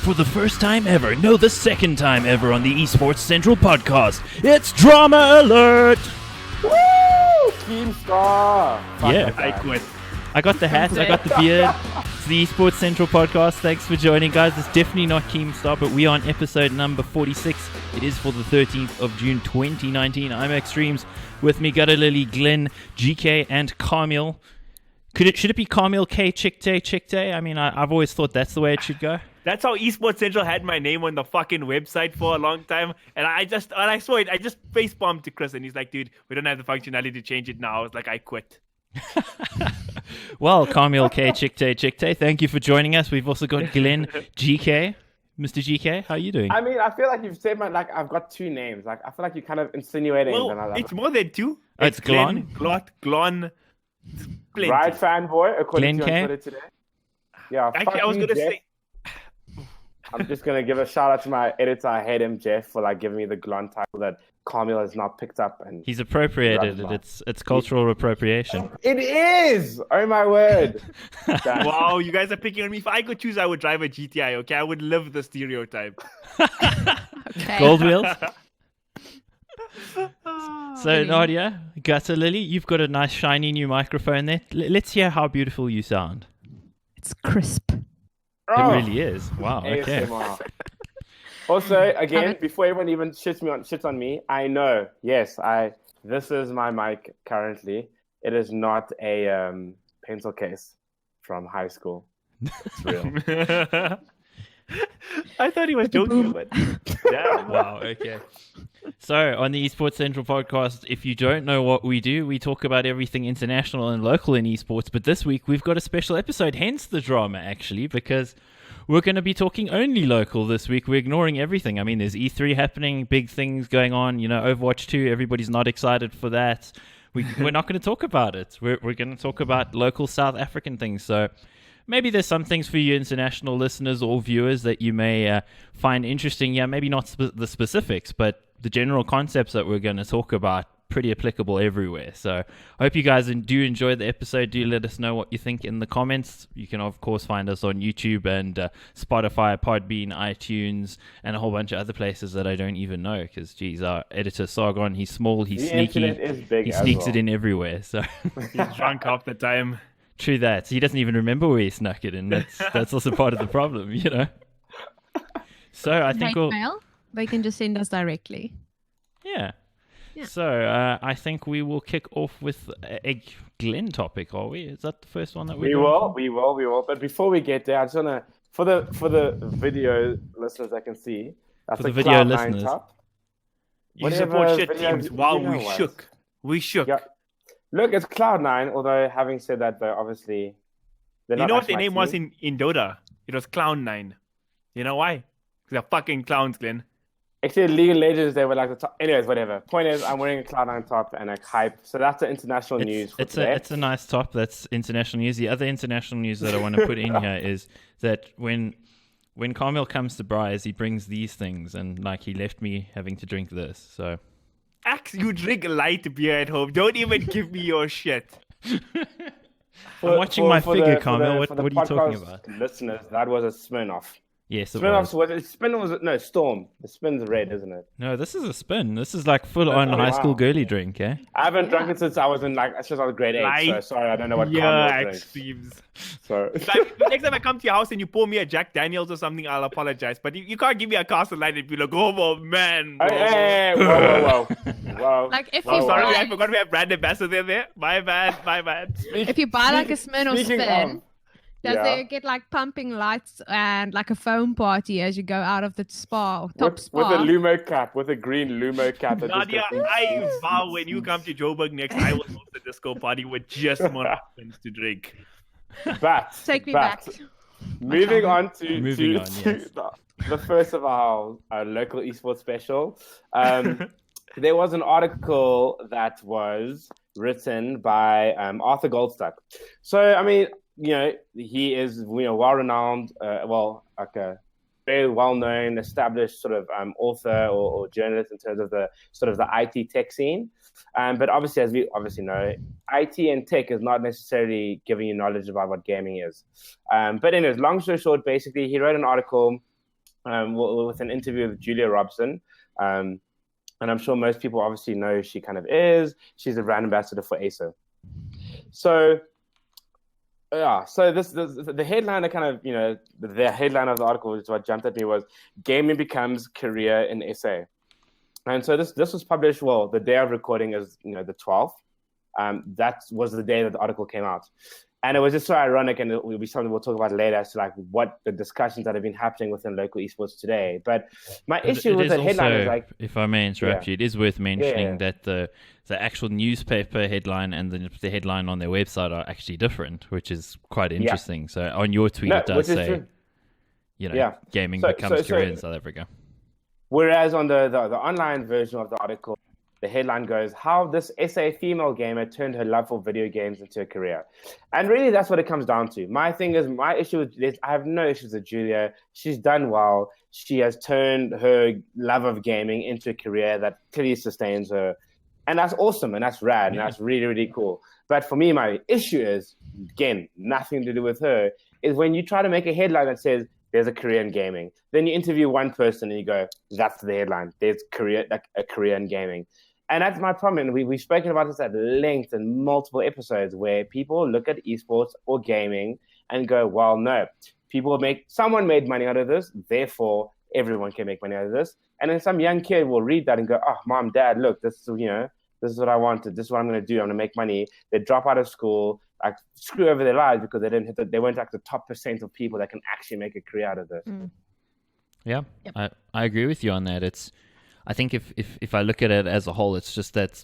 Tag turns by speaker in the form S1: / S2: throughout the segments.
S1: For the first time ever, no, the second time ever on the Esports Central Podcast, it's Drama Alert!
S2: Woo! Team Star!
S1: Yeah,
S3: I quit.
S1: I got the hat, I got the beard. It's the Esports Central Podcast. Thanks for joining, guys. It's definitely not Keemstar, but we are on episode number 46. It is for the 13th of June 2019. I'm axtremes. With me, StGutterlily, Glenn, GK, and Kaameel. Should it be Kaameel, KChicktay, Chicktay? I mean, I've always thought that's the way it should go.
S3: That's how Esports Central had my name on the fucking website for a long time. And when I saw it, I just facepalmed to Chris and he's like, dude, we don't have the functionality to change it now. It's like, I quit.
S1: Well, Kaameel, KChicktay, Chicktay, thank you for joining us. We've also got Glenn, GK. Mr. GK, how are you doing?
S2: I mean, I feel like you've said I've got two names. I feel like you're kind of insinuating.
S3: Well, it's more than two.
S1: Oh, it's Glon?
S3: Glon.
S2: Right, fanboy, according
S1: Glenn
S2: to you
S1: K?
S2: on Twitter today. Yeah,
S3: Actually, I was going to say...
S2: I'm just going to give a shout out to my editor. I hate him, Jeff, for giving me the Glon title that Kaameel has not picked up. And
S1: He's appropriated it. It's cultural appropriation.
S2: It is! Oh my word.
S3: Wow, you guys are picking on me. If I could choose, I would drive a GTI, okay? I would live the stereotype.
S1: Okay. Gold wheels. So, Nadia, StGutterlily, you've got a nice shiny new microphone there. Let's hear how beautiful you sound.
S4: It's crisp.
S1: It really is. Wow, okay.
S2: ASMR. Also, again, before everyone even shits on me, I know, yes, this is my mic currently. It is not a pencil case from high school. It's real.
S3: I thought he was joking, but damn.
S1: Wow, okay. So, on the Esports Central Podcast, if you don't know what we do, we talk about everything international and local in esports, but this week we've got a special episode, hence the drama, actually, because we're going to be talking only local this week. We're ignoring everything. I mean, there's E3 happening, big things going on, Overwatch 2, everybody's not excited for that. We're not going to talk about it. We're going to talk about local South African things, so... Maybe there's some things for you international listeners or viewers that you may find interesting. Yeah, maybe not the specifics, but the general concepts that we're going to talk about, pretty applicable everywhere. So I hope you guys do enjoy the episode. Do let us know what you think in the comments. You can, of course, find us on YouTube and Spotify, Podbean, iTunes, and a whole bunch of other places that I don't even know because, geez, our editor, Sargon, he's small, he's sneaky. He sneaks it in everywhere. So
S3: he's drunk half the time.
S1: True that. So he doesn't even remember where he snuck it in. That's also part of the problem, So I think
S4: mail, they can just send us directly.
S1: Yeah. So I think we will kick off with a Glenn topic, are we? Is that the first one that we
S2: will. But before we get there, I just want to, for the video listeners that can see, that's
S1: for the video listeners.
S2: Top.
S3: You support shit teams. Wow, we shook.
S2: Yeah. Look, it's Cloud9, although having said that, though, obviously...
S3: You know what their name was in Dota? It was Clown9. You know why? Because they're fucking clowns, Glenn.
S2: Actually, League of Legends, they were the top... Anyways, whatever. Point is, I'm wearing a Cloud9 top and a hype. So that's the international news for today.
S1: It's a nice top. That's international news. The other international news that I want to put in here is that when Kaameel comes to Bryce, he brings these things. And, he left me having to drink this, so...
S3: Axe, you drink light beer at home. Don't even give me your shit.
S1: I'm watching my figure, Kaameel. What are you talking about?
S2: Listeners, that was a Smirnoff.
S1: Yes, it
S2: was. Storm. The spin's red, isn't it?
S1: No, this is a spin. This is full-on high school girly drink, eh?
S2: I haven't drunk it since I was in since I was grade 8. So sorry, I don't know what Kaameel drinks. So
S3: next time I come to your house and you pour me a Jack Daniels or something, I'll apologize. But you can't give me a Castle Light and be like, oh man.
S2: Hey, whoa.
S4: If
S3: you sorry, I forgot we have brand ambassador there. My bad.
S4: If you buy a Smirnoff spin, does they get pumping lights and a foam party as you go out of the spa or top spa?
S2: With a Lumo cap, with a green Lumo cap.
S3: Nadia, I vow when you come to Joburg next, I will host a disco party with just more spins to drink.
S2: But
S4: take me back.
S2: Moving on to
S1: yes.
S2: the first of our local esports special. There was an article that was written by Arthur Goldstuck. So, I mean, he is well-renowned, a very well-known, established sort of author or journalist in terms of the sort of the IT tech scene. But obviously, as we obviously know, IT and tech is not necessarily giving you knowledge about what gaming is. But anyways, long story short, basically, he wrote an article with an interview with Julia Robson. And I'm sure most people obviously know who she kind of is. She's a brand ambassador for ACCE. So, yeah. So the headline the headline of the article, which is what jumped at me, was "Gaming Becomes Career in SA." And so this was published. Well, the day of recording is the 12th. That was the day that the article came out. And it was just so ironic, and it will be something we'll talk about later as to like what the discussions that have been happening within local esports today. But my issue with the headline is like,
S1: if I may interrupt you, it is worth mentioning that the actual newspaper headline and the headline on their website are actually different, which is quite interesting. Yeah. So on your tweet, it does say, gaming becomes career in South Africa.
S2: Whereas on the online version of the article, the headline goes, "How this SA female gamer turned her love for video games into a career." And really, that's what it comes down to. My issue with this, I have no issues with Julia. She's done well. She has turned her love of gaming into a career that clearly sustains her. And that's awesome, and that's rad, and that's really, really cool. But for me, my issue is, again, nothing to do with her, is when you try to make a headline that says, there's a career in gaming. Then you interview one person and you go, that's the headline. There's a career in gaming. And that's my problem. And we've spoken about this at length in multiple episodes where people look at esports or gaming and go, well, no, someone made money out of this, therefore everyone can make money out of this. And then some young kid will read that and go, oh, mom, dad, look, this is what I wanted. This is what I'm going to do. I'm going to make money. They drop out of school, like screw over their lives because they weren't like the top % of people that can actually make a career out of this.
S1: Yeah, yep. I agree with you on that. I think if I look at it as a whole, it's just that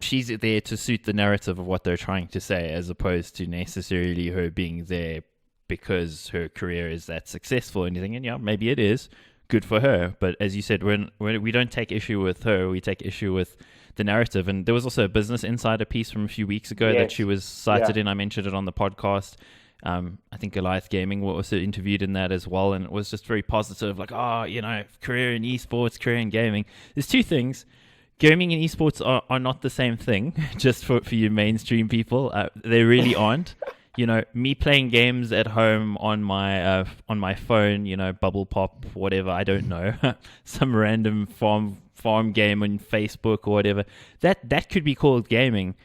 S1: she's there to suit the narrative of what they're trying to say, as opposed to necessarily her being there because her career is that successful or anything. And yeah, maybe it is good for her, but as you said, we don't take issue with her, we take issue with the narrative. And there was also a Business Insider piece from a few weeks ago that she was cited in. I mentioned it on the podcast. I think Goliath Gaming was also interviewed in that as well, and it was just very positive, like, career in esports, career in gaming. There's two things. Gaming and esports are not the same thing, just for you mainstream people. They really aren't. Me playing games at home on my phone, Bubble Pop, whatever, I don't know, some random farm game on Facebook or whatever, that could be called gaming.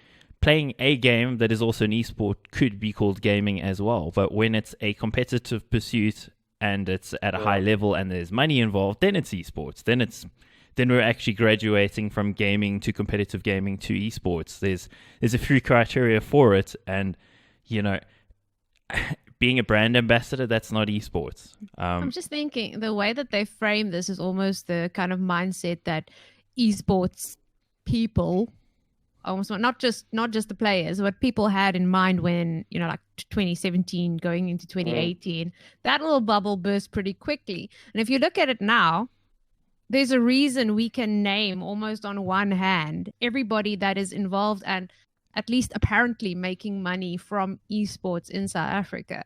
S1: Playing a game that is also an esport could be called gaming as well. But when it's a competitive pursuit and it's at a high level and there's money involved, then it's esports. Then we're actually graduating from gaming to competitive gaming to esports. There's a few criteria for it, and being a brand ambassador, that's not esports.
S4: I'm just thinking the way that they frame this is almost the kind of mindset that esports people, almost not just the players, what people had in mind when, like 2017 going into 2018, that little bubble burst pretty quickly. And if you look at it now, there's a reason we can name almost on one hand everybody that is involved and at least apparently making money from esports in South Africa.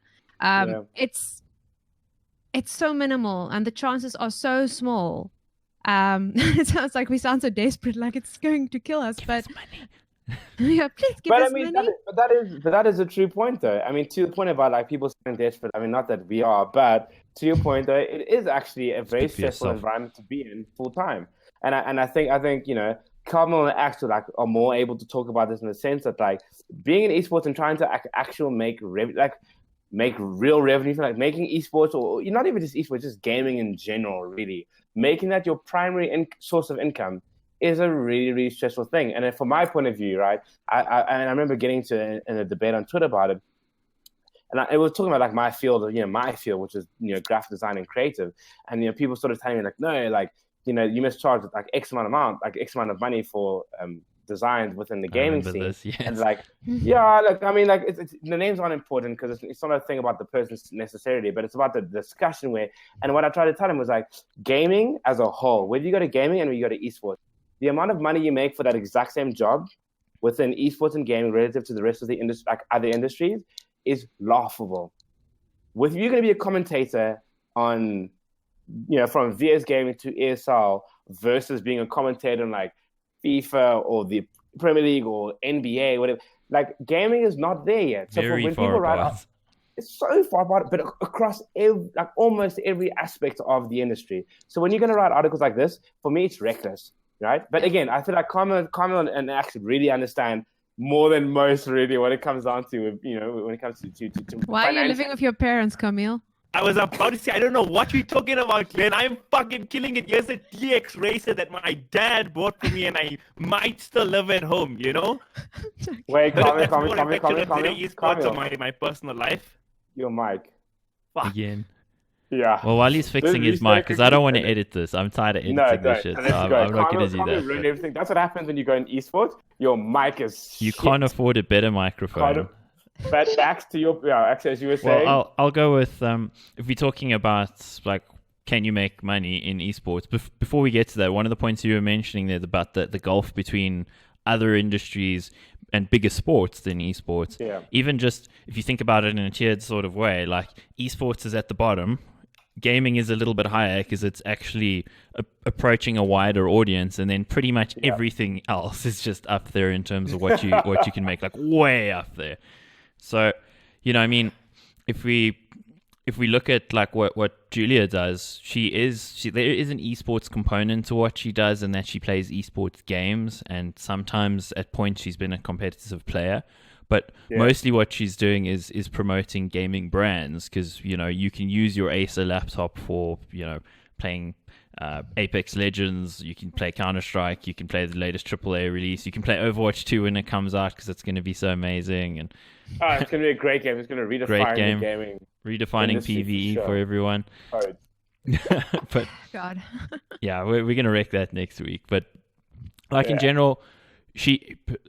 S4: It's so minimal and the chances are so small. It sounds like we sound so desperate, like it's going to kill us. But yeah, please give us money.
S2: That is a true point, though. I mean, to the point about like people sounding desperate. I mean, not that we are, but to your point, though, it is actually a very stressful environment to be in full time. And I think Kaameel and Axel are more able to talk about this in the sense that like being in esports and trying to actually make real revenue, like making esports or not even just esports, just gaming in general, really making that your primary source of income is a really, really stressful thing. And from my point of view, right, I remember getting to in a debate on Twitter about it, and it was talking about like my field, which is graphic design and creative, and people sort of telling me like, no, like you must charge like X amount of money for designs within the gaming scene.
S1: This, yes.
S2: And like, I mean, like it's the names aren't important because it's not a thing about the person necessarily, but it's about the discussion where. And what I tried to tell him was like, gaming as a whole, whether you go to gaming and when you go to esports, the amount of money you make for that exact same job within esports and gaming relative to the rest of the industry, like other industries, is laughable. If you're going to be a commentator on, from VS Gaming to ESL versus being a commentator on like FIFA or the Premier League or NBA, whatever, like gaming is not there yet. So
S1: Very
S2: when
S1: far
S2: people write
S1: apart.
S2: it's so far apart, but across almost every aspect of the industry. So when you're going to write articles like this, for me, it's reckless, right? But again, I feel like Kaameel and Ax really understand more than most, really, when it comes down to, when it comes to
S4: Why are you living with your parents, Kaameel?
S3: I was about to say, I don't know what you're talking about, Glenn. I'm fucking killing it. Here's a DX racer that my dad bought for me, and I might still live at home,
S2: Wait,
S3: Kaameel,
S2: Kaameel.
S3: my personal life.
S2: Your mic.
S3: Fuck.
S1: Again.
S2: Yeah.
S1: Well, while he's fixing his mic, because I don't want to edit this. I'm tired of editing this shit, so I'm not going to do that.
S2: Ruin everything. That's what happens when you go in esports. Your mic is
S1: You
S2: shit.
S1: can't afford a better microphone.
S2: But Ax, as you were saying.
S1: Well, I'll go with if we're talking about like, can you make money in esports? Before we get to that, one of the points you were mentioning there about the gulf between other industries and bigger sports than esports.
S2: Yeah.
S1: Even just if you think about it in a tiered sort of way, like esports is at the bottom. Gaming is a little bit higher because it's actually approaching a wider audience, and then pretty much everything else is just up there in terms of what you can make, like way up there. So, I mean, if we look at like what Julia does, there is an esports component to what she does, in that she plays esports games, and sometimes at points she's been a competitive player. But mostly what she's doing is promoting gaming brands, because, you can use your Acer laptop for, playing Apex Legends, you can play Counter-Strike, you can play the latest AAA release, you can play Overwatch 2 when it comes out because it's going to be so amazing. And
S2: it's going to be a great game. It's going to redefine the gaming.
S1: Redefining PvE for everyone. But
S4: God.
S1: yeah, we're going to wreck that next week. But in general,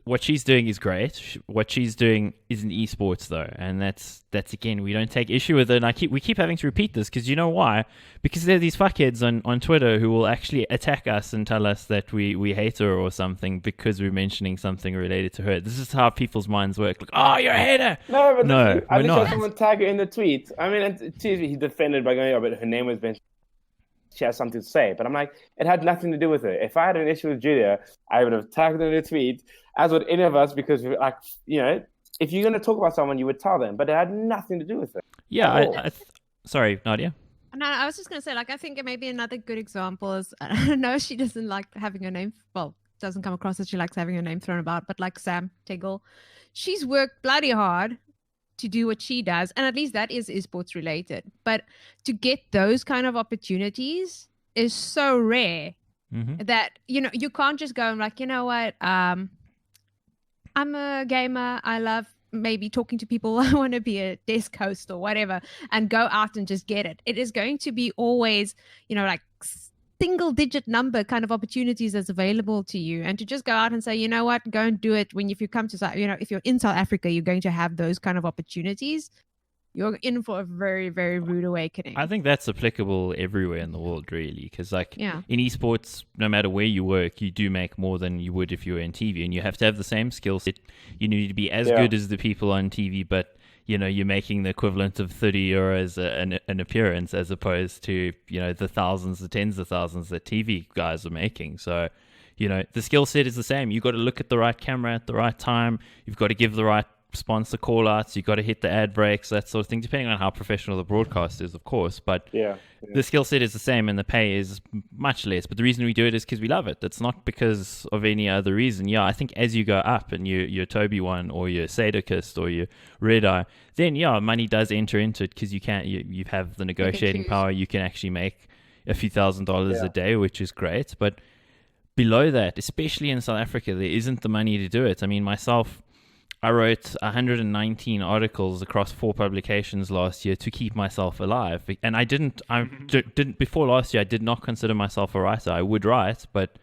S1: what she's doing is great. What she's doing is in esports though, and that's again, we don't take issue with it. And we keep having to repeat this because you know why? Because there are these fuckheads on Twitter who will actually attack us and tell us that we hate her or something because we're mentioning something related to her. This is how people's minds work. Like, oh, you're a hater.
S2: No, but
S1: no,
S2: I
S1: we're
S2: just
S1: not.
S2: saw someone tag her in the tweet. I mean, he defended by going, but her name was Ben. She has something to say, but I'm like, it had nothing to do with it. If I had an issue with Julia, I would have tagged her in a tweet, as would any of us, because like, if you're going to talk about someone, you would tell them, but it had nothing to do with it.
S1: Yeah, sorry, Nadia.
S4: No, I was just going to say, like, I think maybe another good example is, I know she doesn't like having her name, doesn't come across as she likes having her name thrown about, but like Sam Tegel, she's worked bloody hard to do what she does, and at least that is esports related. But to get those kind of opportunities is so rare that you can't just go and like, you know what, I'm a gamer, I love maybe talking to people, I want to be a desk host or whatever, and go out and just get it. It is going to be always, like single digit number kind of opportunities that's available to you, and to just go out and say, you know what, go and do it. If you come to, if you're in South Africa, you're going to have those kind of opportunities. You're in for a very, very rude awakening.
S1: I think that's applicable everywhere in the world, really, because in esports, no matter where you work, you do make more than you would if you were in TV, and you have to have the same skill set. You need to be as good as the people on TV, but you're making the equivalent of 30 euros an appearance, as opposed to, the thousands, the tens of thousands that TV guys are making. So, the skill set is the same. You've got to look at the right camera at the right time. You've got to give the right sponsor call outs. You've got to hit the ad breaks, that sort of thing, depending on how professional the broadcast is, of course. But the skill set is the same and the pay is much less. But the reason we do it is because we love it. It's not because of any other reason. Yeah, I think as you go up and you're Toby One or you're Sadokist or you're Red Eye, then money does enter into it, because you have the negotiating power. You can actually make a few $1,000s a day, which is great. But below that, especially in South Africa, there isn't the money to do it. I mean, myself, I wrote 119 articles across 4 publications last year to keep myself alive. And I didn't before last year, I did not consider myself a writer. I would write, but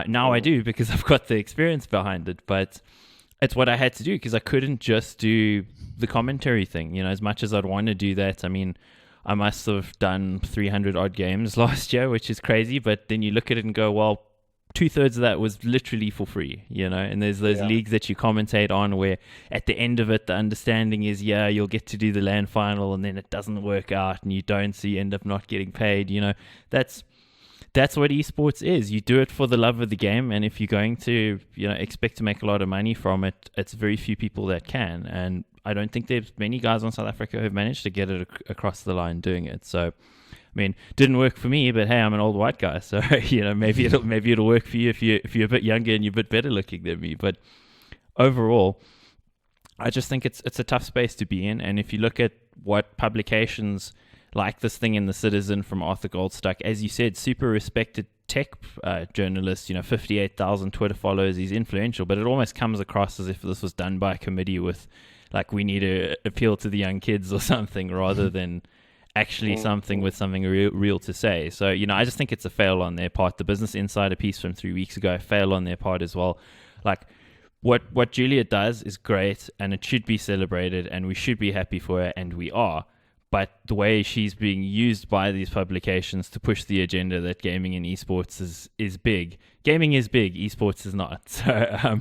S1: now I do, because I've got the experience behind it. But it's what I had to do, because I couldn't just do the commentary thing, as much as I'd want to do that. I mean, I must have done 300 odd games last year, which is crazy. But then you look at it and go, well, 2/3 of that was literally for free, and there's those leagues that you commentate on where at the end of it, the understanding is, you'll get to do the LAN final, and then it doesn't work out and you don't, so you end up not getting paid. That's what esports is. You do it for the love of the game, and if you're going to, expect to make a lot of money from it, it's very few people that can. And I don't think there's many guys on South Africa who've managed to get it across the line doing it. So, I mean, didn't work for me, but hey, I'm an old white guy, so maybe it'll work for you if you're a bit younger and you're a bit better looking than me. But overall, I just think it's a tough space to be in. And if you look at what publications like this thing in the Citizen from Arthur Goldstuck, as you said, super respected tech journalist, 58,000 Twitter followers, he's influential, but it almost comes across as if this was done by a committee with, like, we need to appeal to the young kids or something, rather than actually something with something real to say. So, I just think it's a fail on their part. The Business Insider piece from 3 weeks ago, fail on their part as well. Like, what Julia does is great, and it should be celebrated, and we should be happy for her, and we are. But the way she's being used by these publications to push the agenda that gaming and esports is big. Gaming is big, esports is not. So,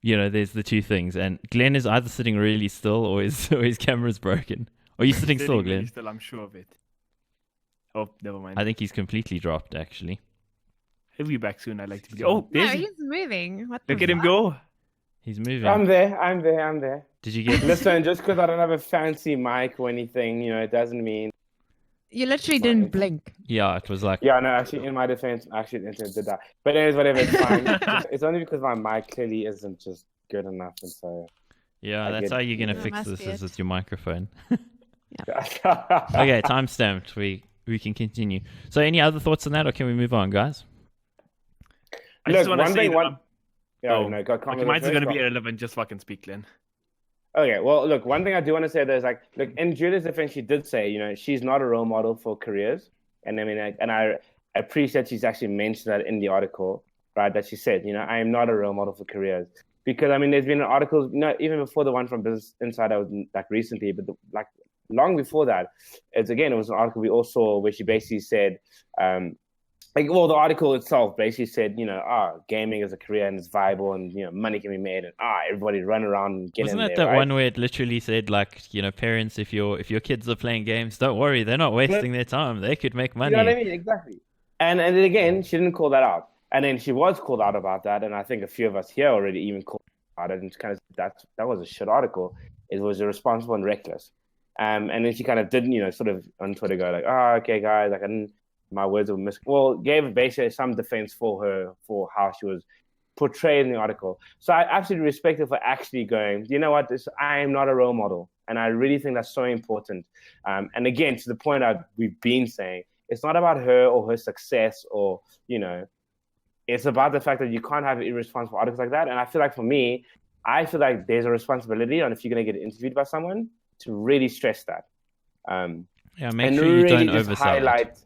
S1: there's the two things. And Glenn is either sitting really still or his camera's broken. Are you sitting still, Glenn?
S3: Really still, I'm sure of it. Oh, never mind.
S1: I think he's completely dropped, actually.
S3: He'll be back soon. I'd like to be.
S4: No,
S3: There's
S4: he's moving. What
S3: Look
S4: the
S3: at him
S4: fuck?
S3: go.
S1: He's moving.
S2: I'm there.
S1: Did you get
S2: Listen, just because I don't have a fancy mic or anything, it doesn't mean.
S4: You literally didn't blink.
S1: Yeah, it was like...
S2: Yeah, no, actually, in my defense, actually, the internet did that. But anyways, whatever, it's fine. It's only because my mic clearly isn't just good enough, and so...
S1: Yeah, that's how you're going to fix this, is with your microphone. Okay, time stamped. We can continue. So any other thoughts on that, or can we move on, guys?
S3: I just want to say
S2: mine's
S3: going to be irrelevant. Just fucking speak, Glenn.
S2: Okay, well, look, one thing I do want to say, there's in Julia's defense, she did say, she's not a role model for careers. And I mean, I appreciate she's actually mentioned that in the article, right? That she said, I am not a role model for careers. Because, I mean, there's been articles, even before the one from Business Insider, recently, but long before that, it was an article we all saw where she basically said, the article itself basically said, gaming is a career and it's viable, and money can be made, and everybody run around and get in there.
S1: Wasn't that one where it literally said, parents, if your kids are playing games, don't worry, they're not wasting their time. They could make money.
S2: You know what I mean? Exactly. And then again, she didn't call that out, and then she was called out about that, and I think a few of us here already even called out it, and kind of that was a shit article. It was irresponsible and reckless. And then she kind of did, sort of on Twitter go like, okay, guys, my words were gave basically some defense for her, for how she was portrayed in the article. So I absolutely respect her for actually going, you know what, I am not a role model. And I really think that's so important. And again, to the point we've been saying, it's not about her or her success or, it's about the fact that you can't have irresponsible articles like that. And I feel like for me, there's a responsibility on if you're going to get interviewed by someone to really stress that.
S1: Make sure you don't oversell it.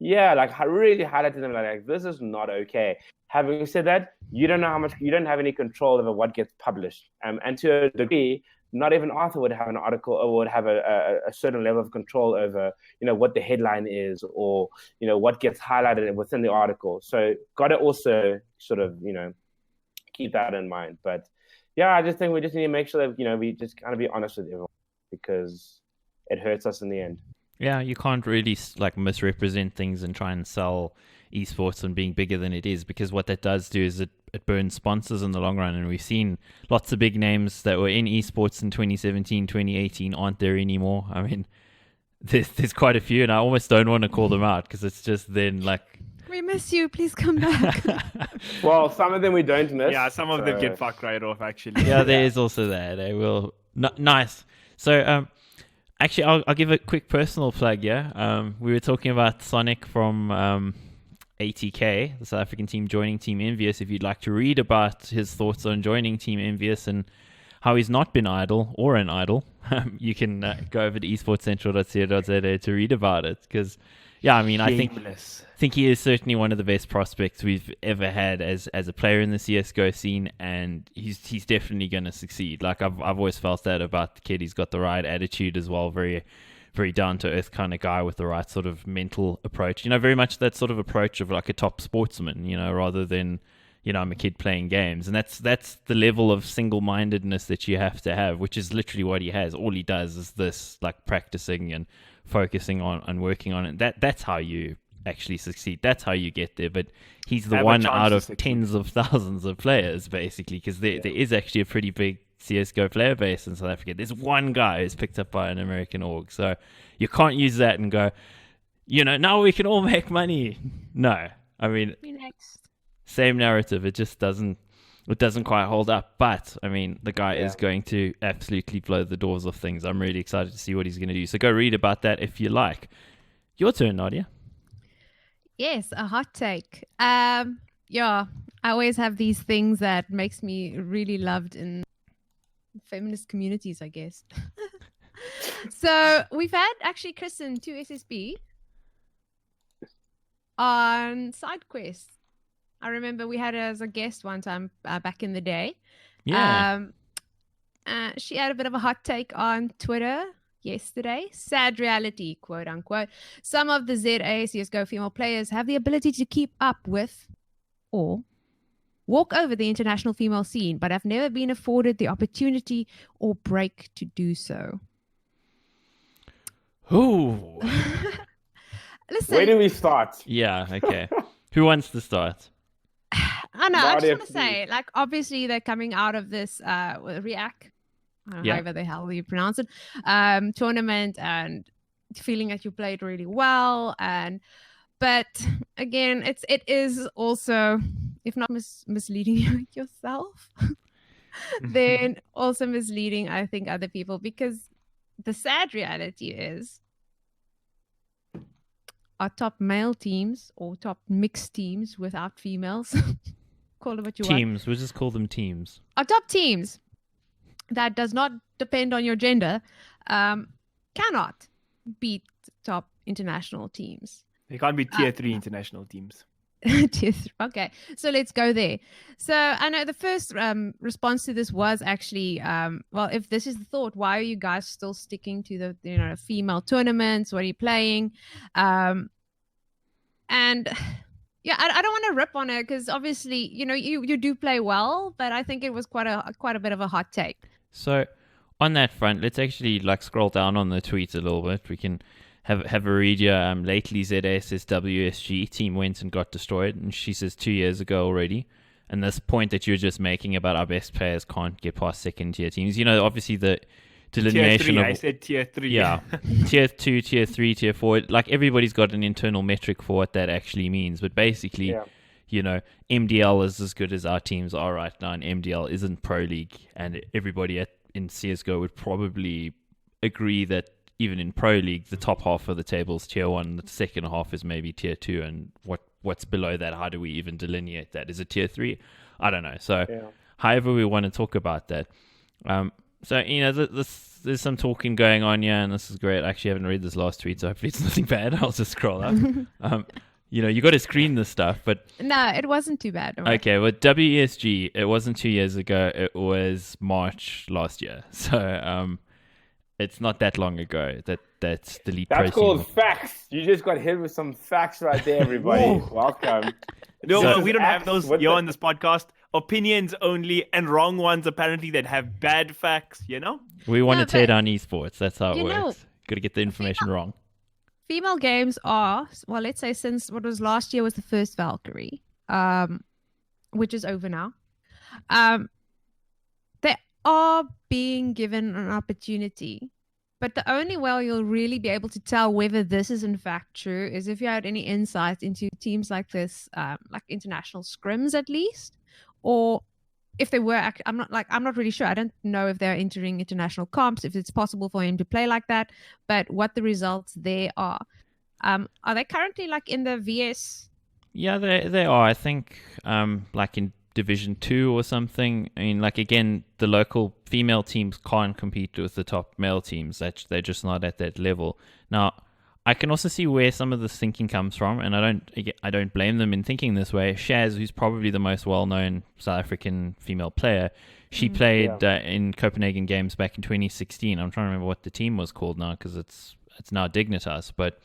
S2: Yeah, really highlight to them this is not okay. Having said that, you don't have any control over what gets published. And to a degree, not even Arthur would have an article or would have a certain level of control over, what the headline is or, what gets highlighted within the article. So got to also sort of, keep that in mind. But yeah, I just think we just need to make sure that, we just kind of be honest with everyone, because it hurts us in the end.
S1: Yeah, you can't really misrepresent things and try and sell esports and being bigger than it is, because what that does do is it burns sponsors in the long run. And we've seen lots of big names that were in esports in 2017, 2018 aren't there anymore. I mean, there's quite a few, and I almost don't want to call them out because it's just then
S4: we miss you, please come back.
S2: Well, some of them we don't miss.
S3: Yeah, some of them get fucked right off, actually.
S1: Yeah, there is also that. Nice. So, actually, I'll give a quick personal plug, yeah? We were talking about Sonic from ATK, the South African team, joining Team Envious. If you'd like to read about his thoughts on joining Team Envious and how he's not been idle or an idol, you can go over to esportscentral.co.za to read about it. Because, yeah, I mean, I think he is certainly one of the best prospects we've ever had as a player in the CSGO scene, and he's definitely going to succeed. I've always felt that about the kid. He's got the right attitude as well, very, very down to earth kind of guy with the right sort of mental approach. Very much that sort of approach of a top sportsman, rather than, I'm a kid playing games. And that's the level of single-mindedness that you have to have, which is literally what he has. All he does is this, practicing and focusing on working on it. That's how you actually succeed. That's how you get there. But he's the one out of tens of thousands of players, basically, because there is actually a pretty big CSGO player base in South Africa. There's one guy who's picked up by an American org. So you can't use that and go, now we can all make money. No. I mean, same narrative. It just doesn't quite hold up. But, I mean, the guy is going to absolutely blow the doors off things. I'm really excited to see what he's going to do. So go read about that if you like. Your turn, Nadia.
S4: Yes, a hot take. I always have these things that makes me really loved in feminist communities, I guess. So we've had actually Kristen to SSB on side quests. I remember we had her as a guest one time back in the day.
S1: Yeah.
S4: She had a bit of a hot take on Twitter yesterday. Sad reality, quote unquote. Some of the ZA CSGO female players have the ability to keep up with or walk over the international female scene, but have never been afforded the opportunity or break to do so.
S1: Ooh.
S4: Listen,
S2: Where do we start?
S1: Yeah, okay. Who wants to start?
S4: I know, I just
S2: Nadia,
S4: want to say, like, obviously they're coming out of this React, however the hell you pronounce it, tournament, and feeling that you played really well, but again, it is also, if not misleading yourself, then also misleading, I think, other people, because the sad reality is our top male teams or top mixed teams without females, call it what you want.
S1: Teams. We'll just call them teams.
S4: Our top teams that does not depend on your gender cannot beat top international teams.
S3: They can't be tier 3 international teams.
S4: Tier 3. Okay, so let's go there. So I know the first response to this was actually, well, if this is the thought, why are you guys still sticking to the female tournaments? What are you playing? And yeah, I don't want to rip on it because obviously, you do play well, but I think it was quite a bit of a hot take.
S1: So on that front, let's actually scroll down on the tweets a little bit. We can have a read here. Lately, ZA says WSG team went and got destroyed, and she says 2 years ago already. And this point that you're just making about our best players can't get past second tier teams. Obviously the delineation
S3: tier 3,
S1: of
S3: I said tier 3.
S1: Yeah, tier 2, tier 3, tier 4. Everybody's got an internal metric for what that actually means. But basically, MDL is as good as our teams are right now, and MDL isn't Pro League, and everybody in CSGO would probably agree that even in Pro League, the top half of the table is tier 1, the second half is maybe tier 2, and what's below that, how do we even delineate that? Is it tier 3? I don't know. So however we want to talk about that. So, there's some talking going on here, and this is great. I actually haven't read this last tweet, so hopefully it's nothing bad. I'll just scroll up. You got to screen this stuff, but...
S4: No, it wasn't too bad.
S1: Okay, well, WESG, it wasn't 2 years ago. It was March last year. So, it's not that long ago that's the lead pro
S2: That's called facts. You just got hit with some facts right there, everybody. Welcome.
S3: No, we don't have those here on this podcast. Opinions only, and wrong ones apparently that have bad facts,
S1: We want to tear down esports. That's how it works. Got to get the information wrong.
S4: Female games are, well, let's say since what was last year was the first Valkyrie, which is over now. They are being given an opportunity, but the only way you'll really be able to tell whether this is in fact true is if you had any insight into teams like this, like international scrims at least, or if they were, I'm not really sure. I don't know if they're entering international comps, if it's possible for him to play like that, but what the results there are. Are they currently in the VS?
S1: Yeah, they are. I think in Division 2 or something. I mean, again, the local female teams can't compete with the top male teams. They're just not at that level. Now, I can also see where some of this thinking comes from, and I don't blame them in thinking this way. Shaz, who's probably the most well-known South African female player, she played in Copenhagen Games back in 2016. I'm trying to remember what the team was called now because it's now Dignitas, but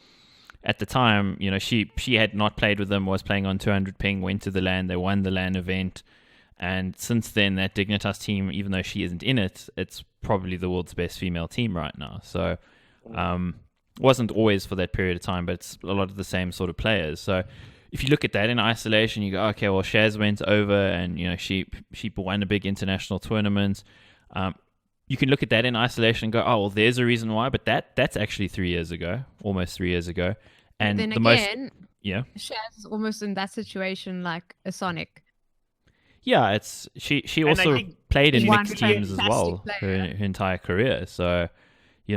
S1: at the time, she had not played with them, was playing on 200 ping, went to the LAN, they won the LAN event, and since then, that Dignitas team, even though she isn't in it, it's probably the world's best female team right now. So, wasn't always for that period of time, but it's a lot of the same sort of players. So, if you look at that in isolation, you go, okay, well, Shaz went over and she won a big international tournament. You can look at that in isolation and go, oh, well, there's a reason why, but that's actually 3 years ago, almost 3 years ago. And
S4: then
S1: the
S4: again,
S1: yeah,
S4: Shaz is almost in that situation like a Sonic.
S1: yeah, it's she
S3: And I
S1: also
S3: think
S1: played in
S4: one
S1: mixed teams as well
S4: fantastic
S1: her
S4: player.
S1: entire career. So,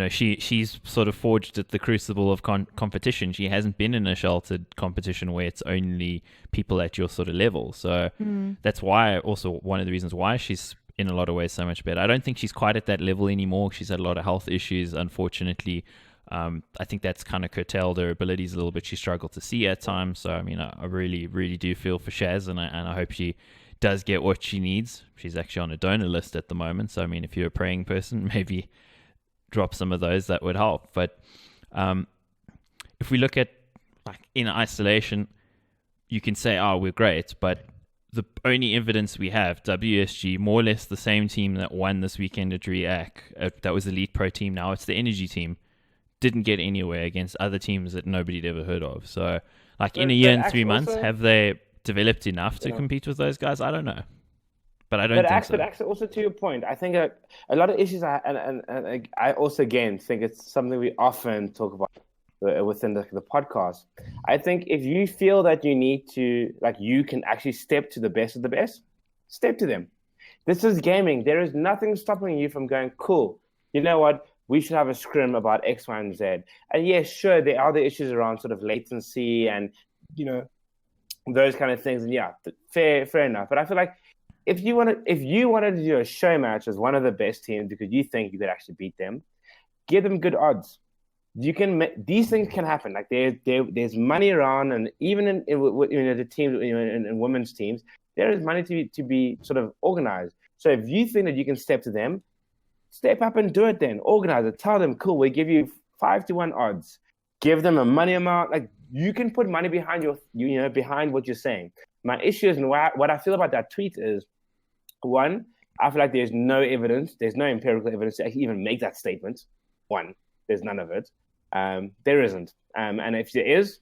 S1: she's sort of forged at the crucible of competition. She hasn't been in a sheltered competition where it's only people at your sort of level. So that's why, also one of the reasons why she's in a lot of ways so much better. I don't think she's quite at that level anymore. She's had a lot of health issues, unfortunately. I think that's kind of curtailed her abilities a little bit. She struggled to see at times. So, I mean, I really, really do feel for Shaz, and I hope she does get what she needs. She's actually on a donor list at the moment. So, I mean, if you're a praying person, maybe drop some of those, that would help. But if we look at, like, in isolation, you can say, oh, we're great. But the only evidence we have, WSG, more or less the same team that won this weekend at REAC, that was the Elite Pro team. Now it's the Energy team. Didn't get anywhere against other teams that nobody'd ever heard of. So, like, in a year and 3 months, have they developed enough to compete with those guys? I don't know. But I don't think so.
S2: But actually, also to your point, I think a lot of issues, and I also, again, think it's something we often talk about within the podcast. I think if you feel that you need to, like, you can actually step to the best of the best, step to them. This is gaming. There is nothing stopping you from going, cool, you know what? We should have a scrim about X, Y, and Z. And yes, sure, there are the issues around sort of latency and, those kind of things. And yeah, fair enough. But I feel like if you wanted to do a show match as one of the best teams because you think you could actually beat them, give them good odds. These things can happen. Like there's money around, and even in the teams, in women's teams, there is money to be sort of organized. So if you think that you can step to them, step up and do it. Then organize it. Tell them, cool, we give you 5-1 odds. Give them a money amount. Like, you can put money behind behind what you're saying. My issue is, and what I feel about that tweet is, one, I feel like there's no evidence, there's no empirical evidence to actually even make that statement. One, there's none of it. There isn't. And if there is,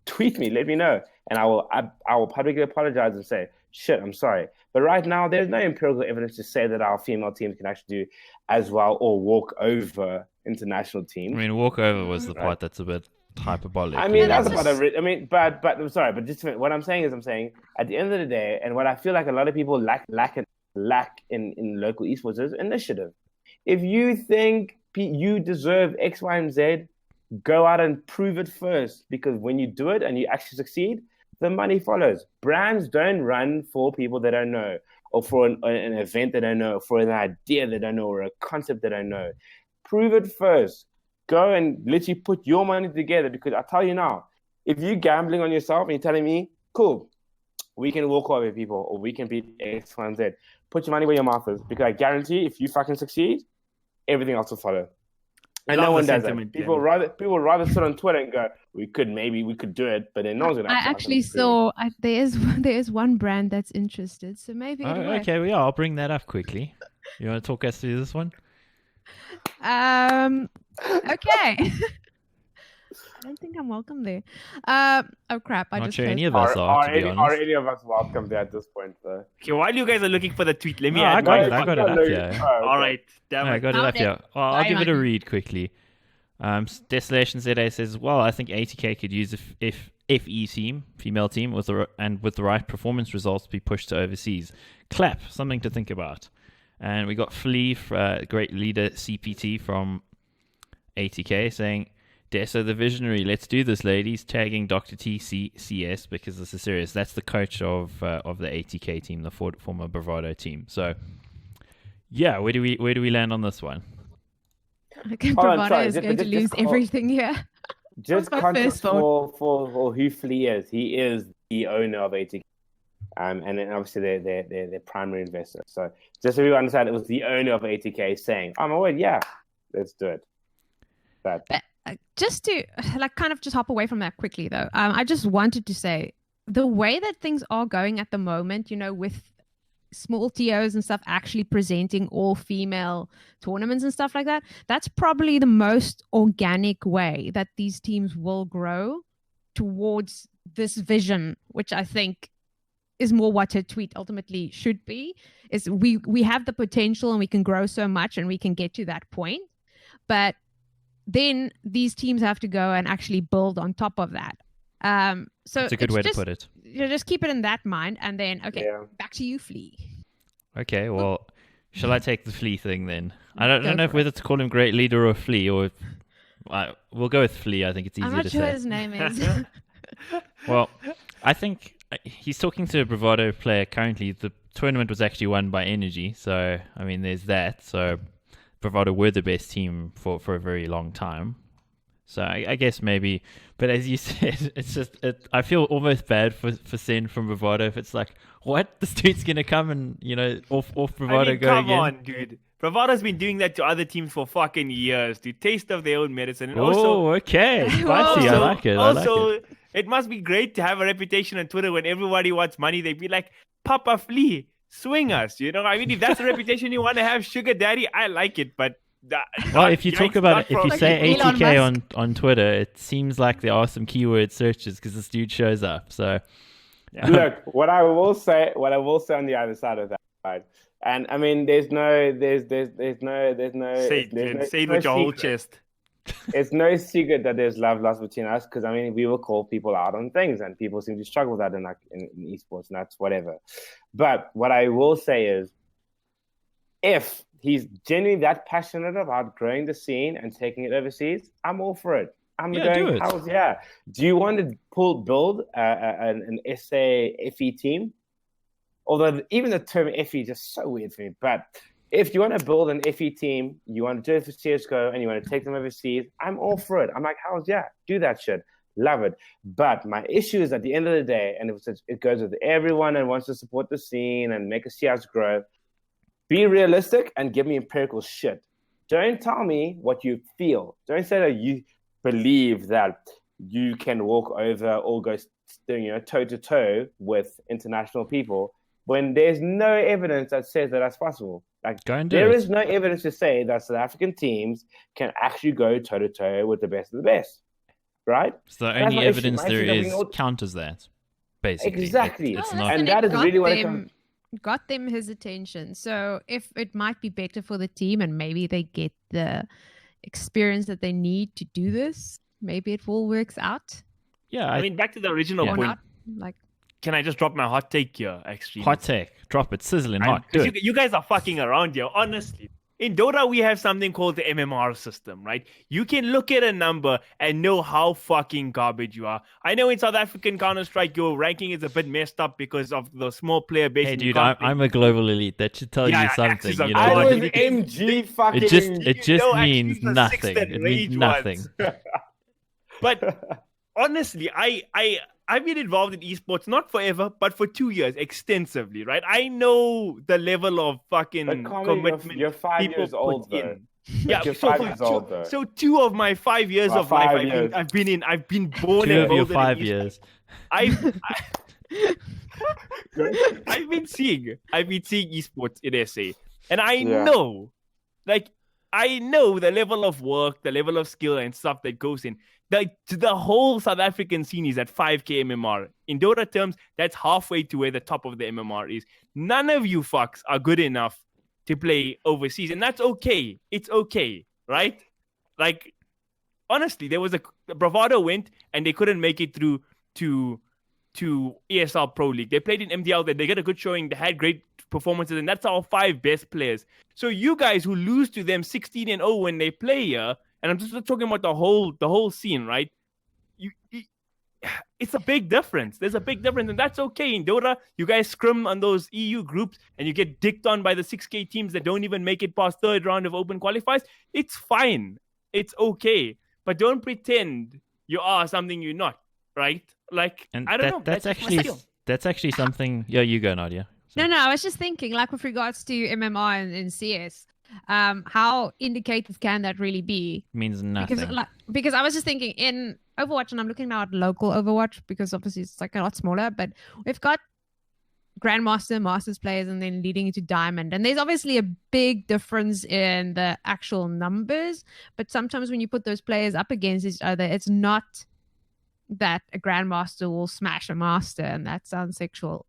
S2: tweet me, let me know, and I will publicly apologize and say, shit, I'm sorry. But right now, there's no empirical evidence to say that our female teams can actually do as well or walk over international teams.
S1: I mean, walk over was the part that's a bit hyperbolic.
S2: I mean, that's about but I'm sorry, but just what I'm saying at the end of the day, and what I feel like a lot of people lack in local esports is initiative. If you think you deserve X, Y, and Z, go out and prove it first, because when you do it and you actually succeed, the money follows. Brands don't run for people they don't know, or for an event they don't know, or for an idea they don't know, or a concept they don't know. Prove it first. Go and literally put your money together, because I tell you now, if you're gambling on yourself and you're telling me, cool, we can walk over people, or we can beat X, Y, and Z, put your money where your mouth is, because I guarantee if you fucking succeed, everything else will follow. And no one does that. People rather sit on Twitter and go, we could do it, but then no one's gonna.
S4: I actually saw there is one brand that's interested, so maybe.
S1: Okay, well, yeah, I'll bring that up quickly. You want to talk us through this one?
S4: Okay. I don't think I'm welcome there. Oh crap!
S1: Not sure any of us are. To be honest,
S2: are any of us welcome there at this point? Though.
S3: Okay, while you guys are looking for the tweet, let me.
S1: I got it up here.
S3: All right, damn it.
S1: I got it up here. I'll give it a read quickly. Desolation ZA says, well, I think ATK could use if FE team, female team, with the right performance results be pushed to overseas. Clap, something to think about. And we got Flea, great leader CPT from ATK, saying, Deso the visionary, let's do this, ladies. Tagging Dr. TCCS because this is serious. That's the coach of the ATK team, the former Bravado team. So, yeah, where do we land on this one?
S4: Okay, Bravado is going to lose everything here.
S2: Just context for who Flea is. He is the owner of ATK, and then obviously they're primary investor. So just so we understand, it was the owner of ATK saying, "I'm aware, yeah, let's do it." But
S4: just to kind of just hop away from that quickly though, I just wanted to say the way that things are going at the moment, with small TOs and stuff actually presenting all female tournaments and stuff like that, that's probably the most organic way that these teams will grow towards this vision, which I think is more what her tweet ultimately should be. Is we have the potential and we can grow so much and we can get to that point, but then these teams have to go and actually build on top of that. So
S1: That's a good way to put it.
S4: Just keep it in that mind, and then back to you, Flea.
S1: Okay, well, shall I take the Flea thing then? I don't know whether to call him great leader or Flea, or we'll go with Flea. I think it's easier to say.
S4: I'm not sure his name is.
S1: Well, I think he's talking to a Bravado player currently. The tournament was actually won by Energy, so I mean, there's that. So Bravado were the best team for a very long time. So I guess maybe, but as you said, it's just I feel almost bad for Sen from Bravado if it's like, what, this dude's gonna come and off Bravado go
S3: come
S1: again.
S3: Come on, dude. Bravado's been doing that to other teams for fucking years, dude. Taste of their own medicine. And
S1: Okay, spicy. I like it.
S3: Also, it must be great to have a reputation on Twitter when everybody wants money. They'd be like, Papa Flea, swing us. I mean, if that's the reputation you want to have, sugar daddy, I like it, but.
S1: Well, if you talk about it, if you say ATK on Twitter, it seems like there are some keyword searches because this dude shows up. So,
S2: look, what I will say on the other side of that, right? And I mean, there's no
S3: say it with your whole chest.
S2: It's no secret that there's love lost between us because I mean, we will call people out on things, and people seem to struggle with that in esports, and that's whatever. But what I will say is, if he's genuinely that passionate about growing the scene and taking it overseas, I'm all for it. I'm going, do you want to build an SA FE team? Although even the term FE is just so weird for me. But if you want to build an FE team, you want to do it for CSGO and you want to take them overseas, I'm all for it. I'm like, do that shit. Love it. But my issue is at the end of the day, and it goes with everyone and wants to support the scene and make a CS grow, be realistic and give me empirical shit. Don't tell me what you feel. Don't say that you believe that you can walk over or go toe-to-toe with international people when there's no evidence that says that that's possible. Like, there is no evidence to say that South African teams can actually go toe-to-toe with the best of the best, right?
S1: So the only evidence there is counters that, basically.
S2: Exactly.
S1: It's not...
S2: And that is really what it comes...
S4: got them his attention. So if it might be better for the team and maybe they get the experience that they need to do this, maybe it all works out.
S1: Yeah,
S3: I mean, back to the original point.
S4: Like,
S3: can I just drop my hot take here, actually?
S1: Hot take. Drop it. Sizzling hot.
S3: You guys are fucking around here, honestly. In Dota, we have something called the MMR system, right? You can look at a number and know how fucking garbage you are. I know in South African Counter-Strike, your ranking is a bit messed up because of the small player base.
S1: Hey, dude, I'm a global elite. That should tell you something. You know?
S2: I was MG fucking...
S1: It just means nothing. It means nothing.
S3: But honestly, I've been involved in esports, not forever, but for 2 years, extensively, right? I know the level of fucking commitment.
S2: You're 5 years old, though.
S3: Yeah,
S2: you're 5 years old, though.
S3: So 2 of my 5 years of life, I've been born
S1: 2
S3: and
S1: of your 5 years.
S3: I've been seeing esports in SA, and I know the level of work, the level of skill and stuff that goes in. The whole South African scene is at 5k MMR. In Dota terms, that's halfway to where the top of the MMR is. None of you fucks are good enough to play overseas, and that's okay. It's okay, right? Like, honestly, there was Bravado went and they couldn't make it through to ESL Pro League. They played in MDL, they got a good showing, they had great performances, and that's our 5 best players. So you guys who lose to them 16-0 when they play here, and I'm just talking about the whole scene, right? It's a big difference. There's a big difference, and that's okay. In Dota, you guys scrim on those EU groups, and you get dicked on by the 6K teams that don't even make it past third round of open qualifiers. It's fine. It's okay. But don't pretend you are something you're not, right? Like, and I don't know.
S1: That's actually something... Yeah, you go, Nadia.
S4: No, I was just thinking, like, with regards to MMR and CS... how indicative can that really be?
S1: Means nothing.
S4: Because I was just thinking in Overwatch, and I'm looking now at local Overwatch because obviously it's like a lot smaller, but we've got Grandmaster, Masters players, and then leading into Diamond. And there's obviously a big difference in the actual numbers, but sometimes when you put those players up against each other, it's not that a grandmaster will smash a master, and that sounds sexual.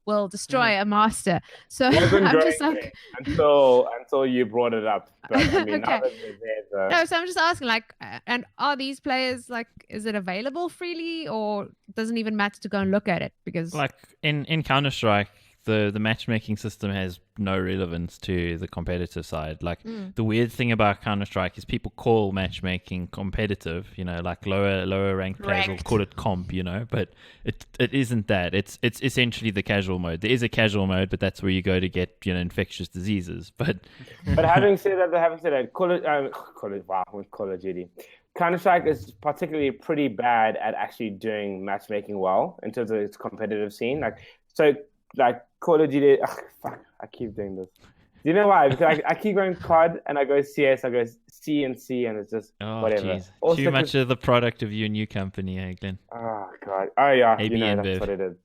S4: Will destroy a master. So
S2: Wasn't
S4: I'm
S2: going
S4: just like,
S2: until you brought it up. But I mean, now
S4: Okay.
S2: that you're there,
S4: no. So I'm just asking, like, and are these players like, is it available freely, or doesn't even matter to go and look at it because
S1: Like in Counter-Strike, the matchmaking system has no relevance to the competitive side. Like the weird thing about Counter-Strike is people call matchmaking competitive, like lower ranked players will
S4: Ranked.
S1: call it comp, but it isn't that. It's essentially the casual mode. There is a casual mode, but that's where you go to get infectious diseases. But
S2: having said that, Call of Duty. Counter-Strike is particularly pretty bad at actually doing matchmaking well in terms of its competitive scene. Like Call of Duty, I keep doing this. Do you know why? Because I keep going COD and I go CS, I go C and C, and it's just whatever.
S1: Jeez.
S2: Also,
S1: Too much of the product of your new company, Glenn.
S2: Oh God! Oh yeah,
S1: AB
S2: that's
S1: InBev.
S2: what it is.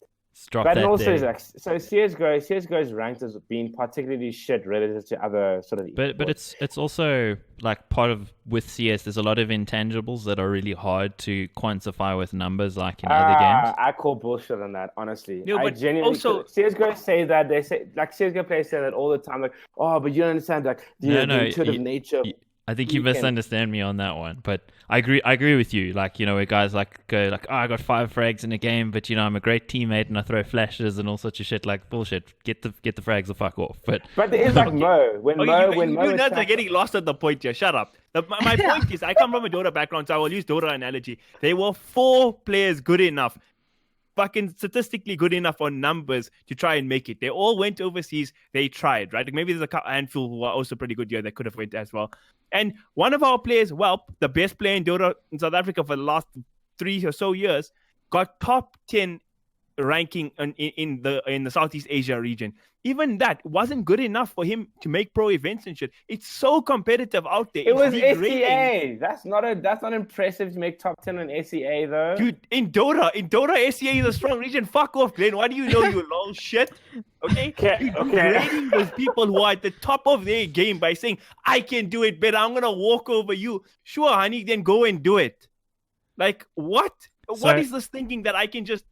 S1: Drop
S2: But
S1: that
S2: also,
S1: there.
S2: is like, so CSGO's ranked as being particularly shit relative to other sort of.
S1: But
S2: esports.
S1: it's also like part of with CS. There's a lot of intangibles that are really hard to quantify with numbers, like in other games.
S2: I call bullshit on that, honestly.
S3: No,
S2: I
S3: but
S2: genuinely
S3: also-
S2: CSGO say that CSGO players say that all the time, like, oh, but you don't understand, like the intuitive nature.
S1: I think you
S2: You can-
S1: misunderstand me on that one, but I agree with you. Like, where guys like go like, oh, I got 5 frags in a game, but I'm a great teammate and I throw flashes and all sorts of shit. Like, bullshit. Get the frags or fuck off. But
S2: But there is like Mo. When Mo
S3: you
S2: is
S3: nuts are
S2: trapped-
S3: getting lost at the point here. Shut up. My point is, I come from a Dota background, so I will use Dota analogy. There were 4 players good enough, fucking statistically good enough on numbers to try and make it. They all went overseas. They tried, right? Like maybe there's a handful who are also pretty good here that could have went as well. And one of our players, the best player in Dota in South Africa for the last 3 or so years, got top 10 ranking in the Southeast Asia region. Even that wasn't good enough for him to make pro events and shit. It's so competitive out there.
S2: It was
S3: It's degrading.
S2: SCA. That's not impressive to make top 10 on SCA though.
S3: Dude, in Dota, SCA is a strong region. Fuck off, Glenn. Why do you know you lol shit? Okay?
S2: Okay.
S3: You're degrading those people who are at the top of their game by saying, I can do it better. I'm going to walk over you. Sure, honey, then go and do it. Like, what? What is this thinking that I can just...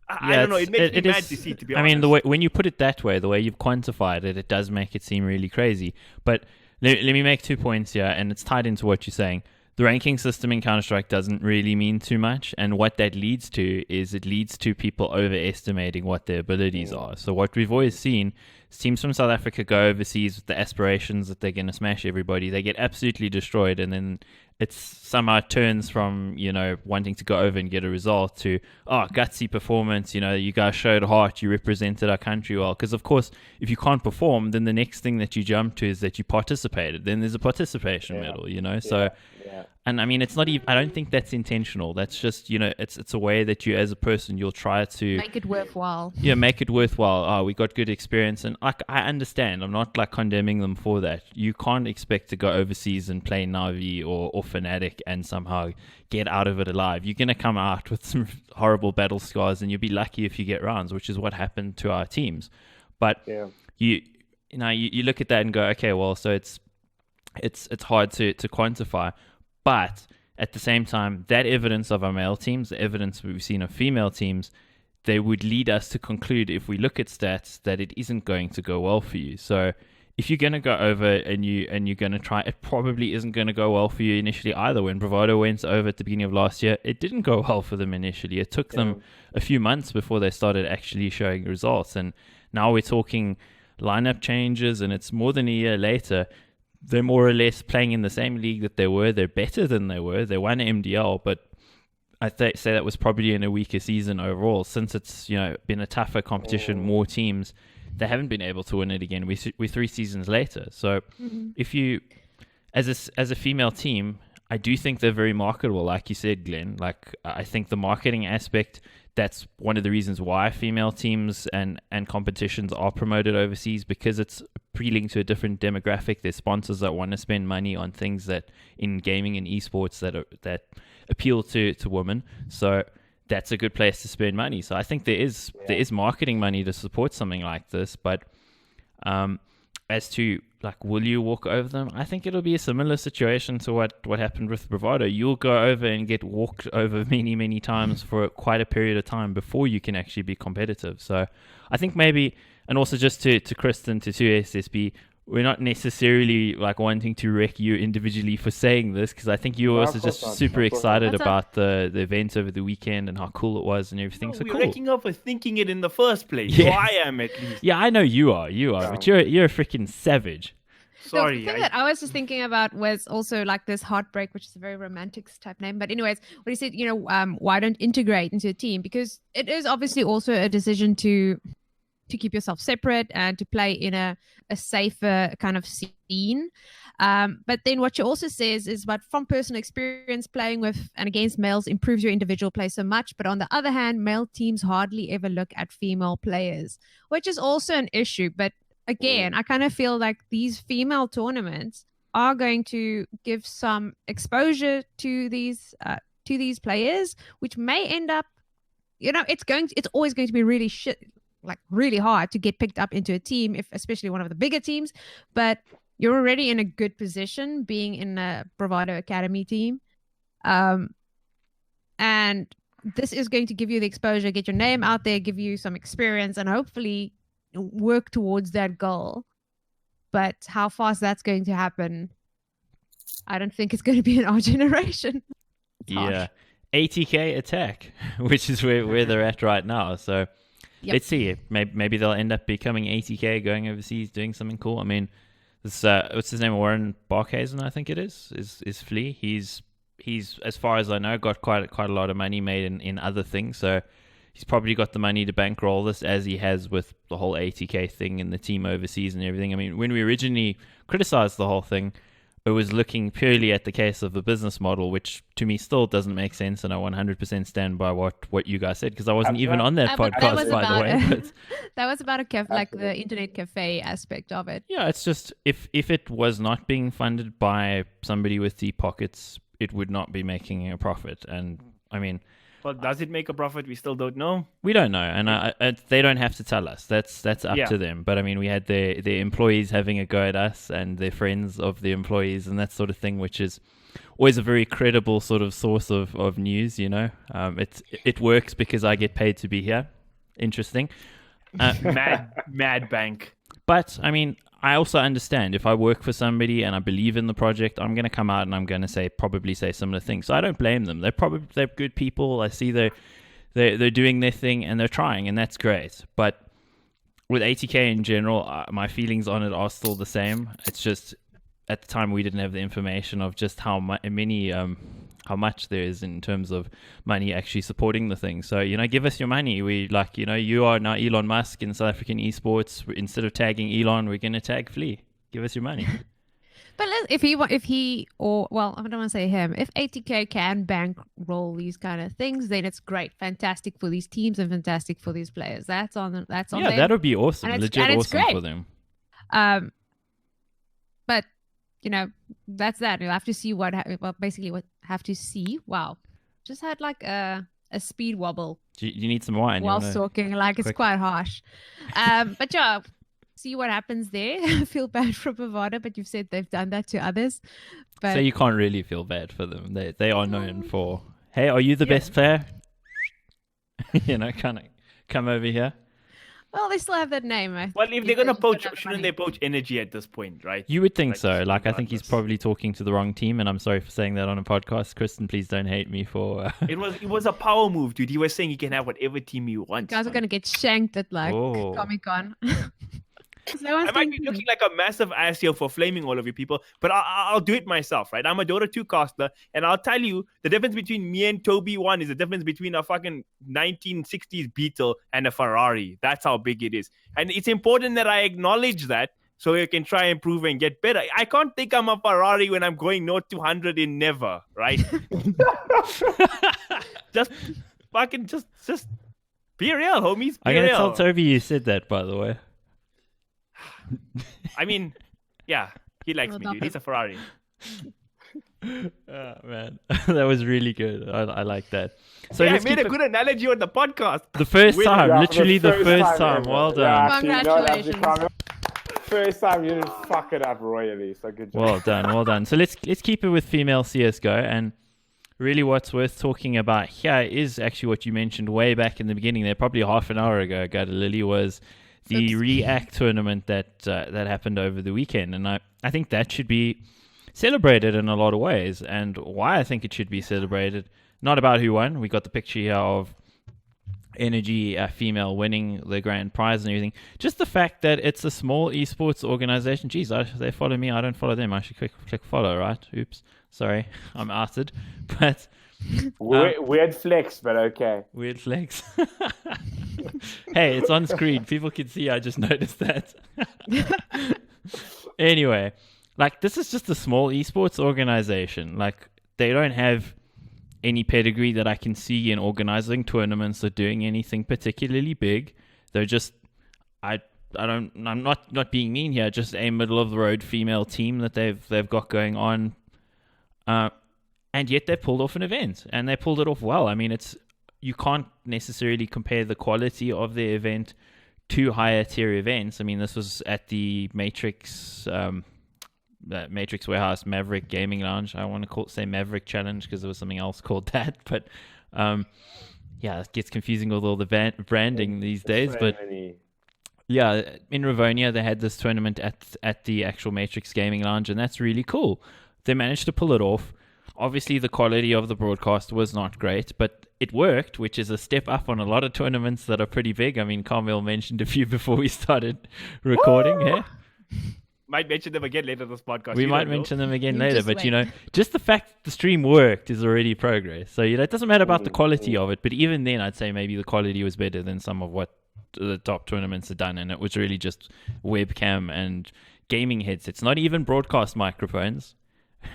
S3: I don't know. It makes me mad to see, to be honest.
S1: I mean, when you put it that way, the way you've quantified it, it does make it seem really crazy. But let me make 2 points here, and it's tied into what you're saying. The ranking system in Counter-Strike doesn't really mean too much, and what that leads to is it leads to people overestimating what their abilities are. So what we've always seen is teams from South Africa go overseas with the aspirations that they're going to smash everybody. They get absolutely destroyed, and then it's somehow turns from, wanting to go over and get a result to, gutsy performance, you guys showed heart, you represented our country well. Because, of course, if you can't perform, then the next thing that you jump to is that you participated. Then there's a participation medal, So, and I mean, it's not even, I don't think that's intentional. That's just, it's a way that you as a person, you'll try to
S4: make it worthwhile.
S1: Yeah, make it worthwhile. Oh, we got good experience. And I understand. I'm not condemning them for that. You can't expect to go overseas and play Navi or Fnatic and somehow get out of it alive. You're going to come out with some horrible battle scars and you'll be lucky if you get rounds, which is what happened to our teams. But you look at that and go, okay, well, so it's hard to quantify. But at the same time, that evidence of our male teams, the evidence we've seen of female teams, they would lead us to conclude, if we look at stats, that it isn't going to go well for you. So if you're going to go over and you're going to try, it probably isn't going to go well for you initially either. When Bravado went over at the beginning of last year, it didn't go well for them initially. It took them a few months before they started actually showing results. And now we're talking lineup changes, and it's more than a year later. They're more or less playing in the same league that they were. They're better than they were. They won MDL, but I say that was probably in a weaker season overall. Since it's been a tougher competition, more teams, they haven't been able to win it again. We're 3 seasons later. So if you, as a female team, I do think they're very marketable, like you said, Glenn. Like, I think the marketing aspect, that's one of the reasons why female teams and competitions are promoted overseas, because it's appealing to a different demographic. There's sponsors that want to spend money on things that in gaming and esports that appeal to women. So that's a good place to spend money. So I think there is marketing money to support something like this. But as to like, will you walk over them? I think it'll be a similar situation to what happened with Bravado. You'll go over and get walked over many, many times for quite a period of time before you can actually be competitive. So I think maybe, and also just to Kristen, to SSB, we're not necessarily like wanting to wreck you individually for saying this, because I think you were also just super excited about the event over the weekend and how cool it was and everything.
S3: No,
S1: so
S3: we're
S1: cool.
S3: wrecking up for thinking it in the first place.
S1: Yeah.
S3: So I am at least.
S1: Yeah, I know you are, but you're a freaking savage.
S3: Sorry.
S4: The thing that I was just thinking about was also like this Heartbreak, which is a very romantic type name. But anyways, what he said, why don't integrate into a team? Because it is obviously also a decision to keep yourself separate and to play in a safer kind of scene. But then what she also says is, but from personal experience, playing with and against males improves your individual play so much. But on the other hand, male teams hardly ever look at female players, which is also an issue. But again, I kind of feel like these female tournaments are going to give some exposure to these players, which may end up, it's always going to be really hard to get picked up into a team, especially one of the bigger teams. But you're already in a good position being in a Bravado Academy team. And this is going to give you the exposure, get your name out there, give you some experience, and hopefully work towards that goal. But how fast that's going to happen, I don't think it's going to be in our generation.
S1: Yeah. ATK attack, which is where they're at right now. So let's see. Maybe they'll end up becoming ATK, going overseas, doing something cool. I mean, this, what's his name? Warren Barkhazen, I think it is Flea. He's as far as I know, got quite a lot of money made in other things. So he's probably got the money to bankroll this, as he has with the whole ATK thing and the team overseas and everything. I mean, when we originally criticized the whole thing, it was looking purely at the case of the business model, which to me still doesn't make sense, and I 100% stand by what you guys said, because I wasn't even on that podcast, by the way. But
S4: that was about like the internet cafe aspect of it.
S1: Yeah, it's just if it was not being funded by somebody with deep pockets, it would not be making a profit. And I mean,
S3: well, does it make a profit? We still don't know.
S1: We don't know, and they don't have to tell us. That's up to them. But I mean, we had their employees having a go at us, and their friends of the employees, and that sort of thing, which is always a very credible sort of source of news. It works because I get paid to be here. Interesting.
S3: Mad bank.
S1: But I mean, I also understand if I work for somebody and I believe in the project, I'm going to come out and I'm going to probably say similar things. So I don't blame them. They're good people. I see they're doing their thing and they're trying, and that's great. But with ATK in general, my feelings on it are still the same. It's just at the time we didn't have the information of just how much there is in terms of money actually supporting the thing. So, give us your money. We you are now Elon Musk in South African esports. Instead of tagging Elon, we're going to tag Flea. Give us your money.
S4: But if he or I don't want to say him, if ATK can bankroll these kind of things, then it's great, fantastic for these teams and fantastic for these players. That's on them.
S1: Yeah, that would be awesome. Legit awesome
S4: great
S1: for them.
S4: But that's that. You'll have to see have to see. Wow, just had like a speed wobble.
S1: You need some wine
S4: while talking. It's quite harsh. But yeah, see what happens there. I feel bad for Bravado, but you've said they've done that to others. But
S1: so you can't really feel bad for them. They are known for, hey, are you the best player? Kind of come over here.
S4: Well, they still have that name.
S3: Well, if they're going to poach, shouldn't they poach energy at this point, right?
S1: You would think so. I think he's probably talking to the wrong team, and I'm sorry for saying that on a podcast. Kristen, please don't hate me for...
S3: It was a power move, dude. He was saying he can have whatever team he wants.
S4: Guys are going to get shanked at Comic-Con.
S3: I might be looking like a massive ass here for flaming all of you people, but I'll do it myself, right? I'm a Dota 2 caster, and I'll tell you, the difference between me and Toby 1 is the difference between a fucking 1960s Beetle and a Ferrari. That's how big it is. And it's important that I acknowledge that so I can try and improve and get better. I can't think I'm a Ferrari when I'm going 0-200 in never, right? just be real, homies.
S1: I'm going to tell Toby you said that, by the way.
S3: I mean, yeah, he likes me, dude. He's a Ferrari.
S1: Oh, man. That was really good. I like that.
S3: So I made a good analogy on the podcast.
S1: The first time. Literally the first time. Well done.
S4: Congratulations.
S2: first time you didn't fuck it up royally. So good job.
S1: Well done, well done. So let's keep it with female CSGO, and really what's worth talking about here is actually what you mentioned way back in the beginning there, probably half an hour ago, StGutterlily, was the React tournament that happened over the weekend. And I think that should be celebrated in a lot of ways. And why I think it should be celebrated, not about who won. We got the picture here of Energy female winning the grand prize and everything. Just the fact that it's a small esports organization. Jeez, they follow me. I don't follow them. I should click follow, right? Oops. Sorry, I'm outed. But
S2: weird flex, but okay.
S1: Weird flex. Hey, it's on screen. People can see. I just noticed that. Anyway, like, this is just a small esports organization. Like, they don't have any pedigree that I can see in organizing tournaments or doing anything particularly big. They're just, I'm not being mean here, just a middle of the road female team that they've got going on. And yet they pulled off an event, and they pulled it off well. I mean, you can't necessarily compare the quality of the event to higher tier events. I mean, this was at the Matrix Warehouse Maverick Gaming Lounge. I want to say Maverick Challenge because there was something else called that. But yeah, it gets confusing with all the branding these days. But yeah, in Rivonia, they had this tournament at the actual Matrix Gaming Lounge, and that's really cool. They managed to pull it off. Obviously, the quality of the broadcast was not great, but it worked, which is a step up on a lot of tournaments that are pretty big. I mean, Kaameel mentioned a few before we started recording here.
S3: Might mention them again later in this podcast.
S1: We might mention them again later, but just the fact the stream worked is already progress. So, it doesn't matter about the quality of it, but even then, I'd say maybe the quality was better than some of what the top tournaments had done, and it was really just webcam and gaming headsets, not even broadcast microphones.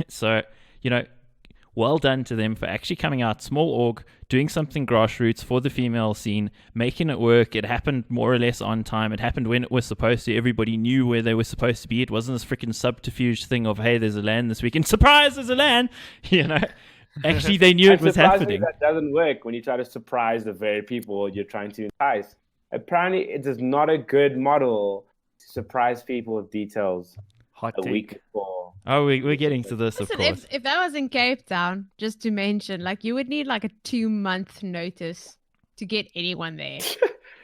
S1: So, well done to them for actually coming out, small org, doing something grassroots for the female scene, making it work. It happened more or less on time. It happened when it was supposed to. Everybody knew where they were supposed to be. It wasn't this freaking subterfuge thing of, hey, there's a LAN this weekend. Surprise, there's a LAN! Actually, they knew it was happening.
S2: That doesn't work when you try to surprise the very people you're trying to entice. Apparently, it is not a good model to surprise people with details a week before.
S1: Oh, we're getting to this,
S4: Listen,
S1: of course.
S4: If that was in Cape Town, just to mention, you would need a 2-month notice to get anyone there.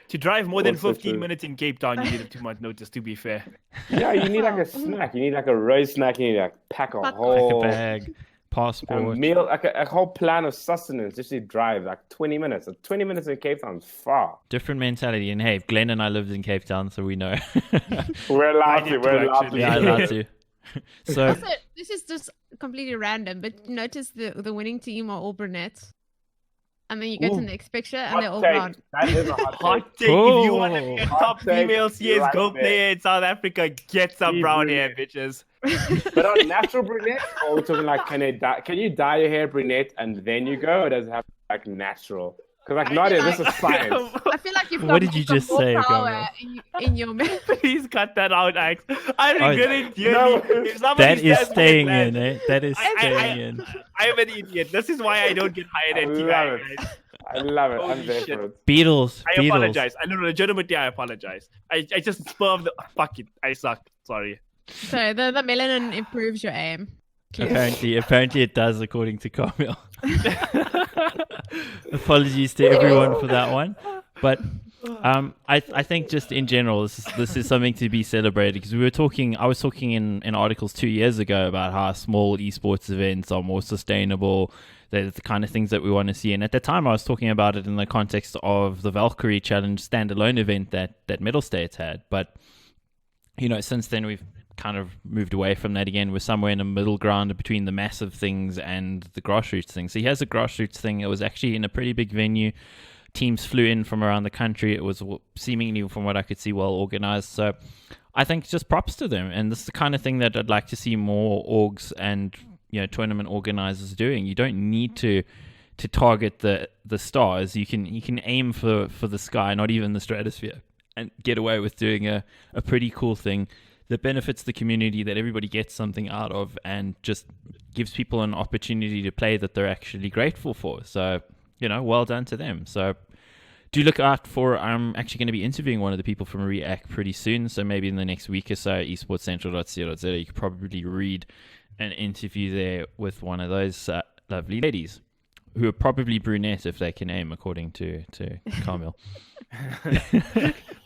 S3: To drive more than 15 minutes in Cape Town, you need a 2-month notice, to be fair.
S2: Yeah, you need a snack. You need a roast snack. You need to pack a whole
S1: bag, passport.
S2: A meal, a whole plan of sustenance just to drive 20 minutes. 20 minutes in Cape Town is far.
S1: Different mentality. And hey, Glenn and I lived in Cape Town, so we know.
S2: We're allowed to.
S1: Yeah, allowed to. So
S4: also, this is just completely random, but notice the winning team are all brunettes. And then you go to the next picture and they're all blonde.
S2: That is a hot
S3: take. If you want to be a top female CSGO player in South Africa, get some brown hair, bitches.
S2: But on natural brunette, or we're talking can you dye your hair brunette and then you go, or does it have to be natural? Because Nadia, this is science.
S4: I feel like you've got
S1: what did you just say,
S4: power in your mouth.
S3: Please cut that out, Axe. I regret it dearly.
S1: That is staying in, eh? That is staying in.
S3: I'm an idiot. This is why I don't get hired at TI.
S2: I love it. I'm there for it.
S1: Beatles.
S3: I apologize. I know, legitimately, I apologize. I just spur the... Fuck it. I suck. Sorry.
S4: So the melanin improves your aim.
S1: Apparently it does, according to Kaameel. Apologies to everyone for that one, but I think just in general this is something to be celebrated, because I was talking in articles 2 years ago about how small esports events are more sustainable. They're the kind of things that we want to see, and at the time I was talking about it in the context of the Valkyrie Challenge standalone event that Middle States had, but since then we've kind of moved away from that again. We're somewhere in a middle ground between the massive things and the grassroots thing. So he has a grassroots thing. It was actually in a pretty big venue. Teams flew in from around the country. It was seemingly, from what I could see, well organized. So I think just props to them. And this is the kind of thing that I'd like to see more orgs and tournament organizers doing. You don't need to target the stars. You can aim for the sky, not even the stratosphere, and get away with doing a pretty cool thing that benefits the community, that everybody gets something out of, and just gives people an opportunity to play that they're actually grateful for. So, well done to them. So do look out for, I'm actually going to be interviewing one of the people from React pretty soon. So maybe in the next week or so, esportscentral.co.za, you could probably read an interview there with one of those lovely ladies who are probably brunette if they can aim, according to Kaameel.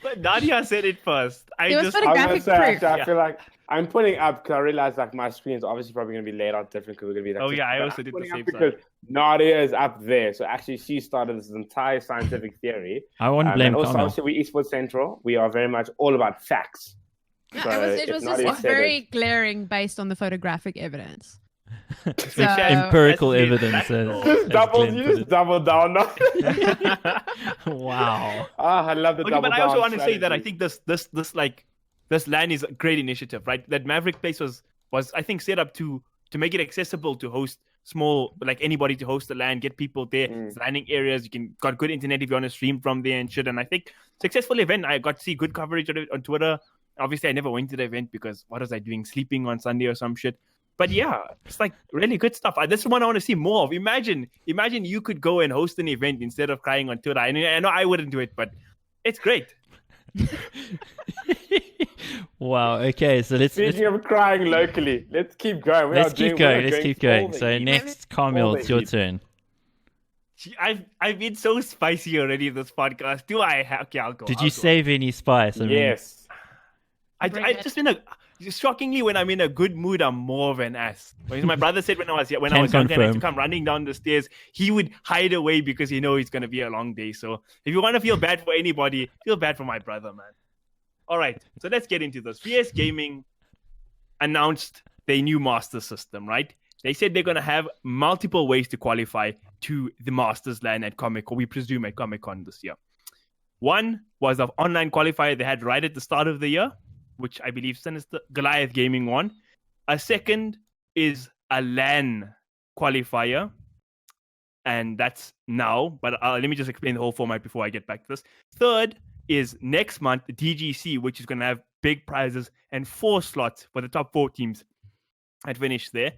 S3: But Nadia said it first.
S4: It was
S3: just
S4: photographic proof.
S2: Actually, I feel like I'm putting up because I realized like my screen is obviously probably going to be laid out different because we're going to be like.
S3: Oh yeah, I
S2: but
S3: also
S2: I'm
S3: did the
S2: putting
S3: same
S2: up because
S3: side.
S2: Nadia is up there, so actually she started this entire scientific theory.
S1: I won't blame
S2: And also,
S1: Kaameel.
S2: obviously, we Esports Central. We are very much all about facts.
S4: No,
S2: So
S4: it
S2: if
S4: was
S2: Nadia
S4: just
S2: said
S4: very
S2: it-
S4: glaring based on the photographic evidence. So,
S1: Empirical
S3: That's
S1: evidence.
S2: You just double down.
S1: Wow.
S2: I love the
S3: Okay,
S2: double
S3: but I
S2: down
S3: also want to say that I
S2: strategy.
S3: think this LAN is a great initiative, right? That Maverick Place was I think set up to make it accessible to host small, like anybody to host the LAN, get people there. It's landing areas, you got good internet if you want to stream from there and shit. And I think successful event. I got to see good coverage of it on Twitter. Obviously, I never went to the event because what was I doing, sleeping on Sunday or some shit. But yeah, it's like really good stuff. This is one I want to see more of. Imagine you could go and host an event instead of crying on Twitter. I know I wouldn't do it, but it's great.
S1: Wow. Okay. So let's
S2: Speaking of crying locally, let's keep going.
S1: keep going. Let's keep going. So
S2: next.
S1: next, Kaameel, it's your turn.
S3: I've been so spicy already in this podcast. Do I have? Okay, I'll go.
S1: Did
S3: I'll
S1: you
S3: go.
S1: save any spice? I mean,
S2: Yes.
S4: Bring
S3: I
S4: it.
S3: just shockingly when I'm in a good mood, I'm more of an ass. Because my brother said when I was younger and I had
S1: confirm.
S3: to come running down the stairs, he would hide away because he knows it's gonna be a long day. So if you want to feel bad for anybody, feel bad for my brother, man. All right, so let's get into this. VS Gaming announced their new master system, right? They said they're gonna have multiple ways to qualify to the Masters LAN at Comic-Con. We presume at Comic-Con this year. One was of online qualifier they had right at the start of the year, which I believe Sinister Goliath Gaming won. A second is a LAN qualifier, and that's now. But let me just explain the whole format before I get back to this. Third is next month, DGC, which is going to have big prizes and 4 slots for the top 4 teams that finish there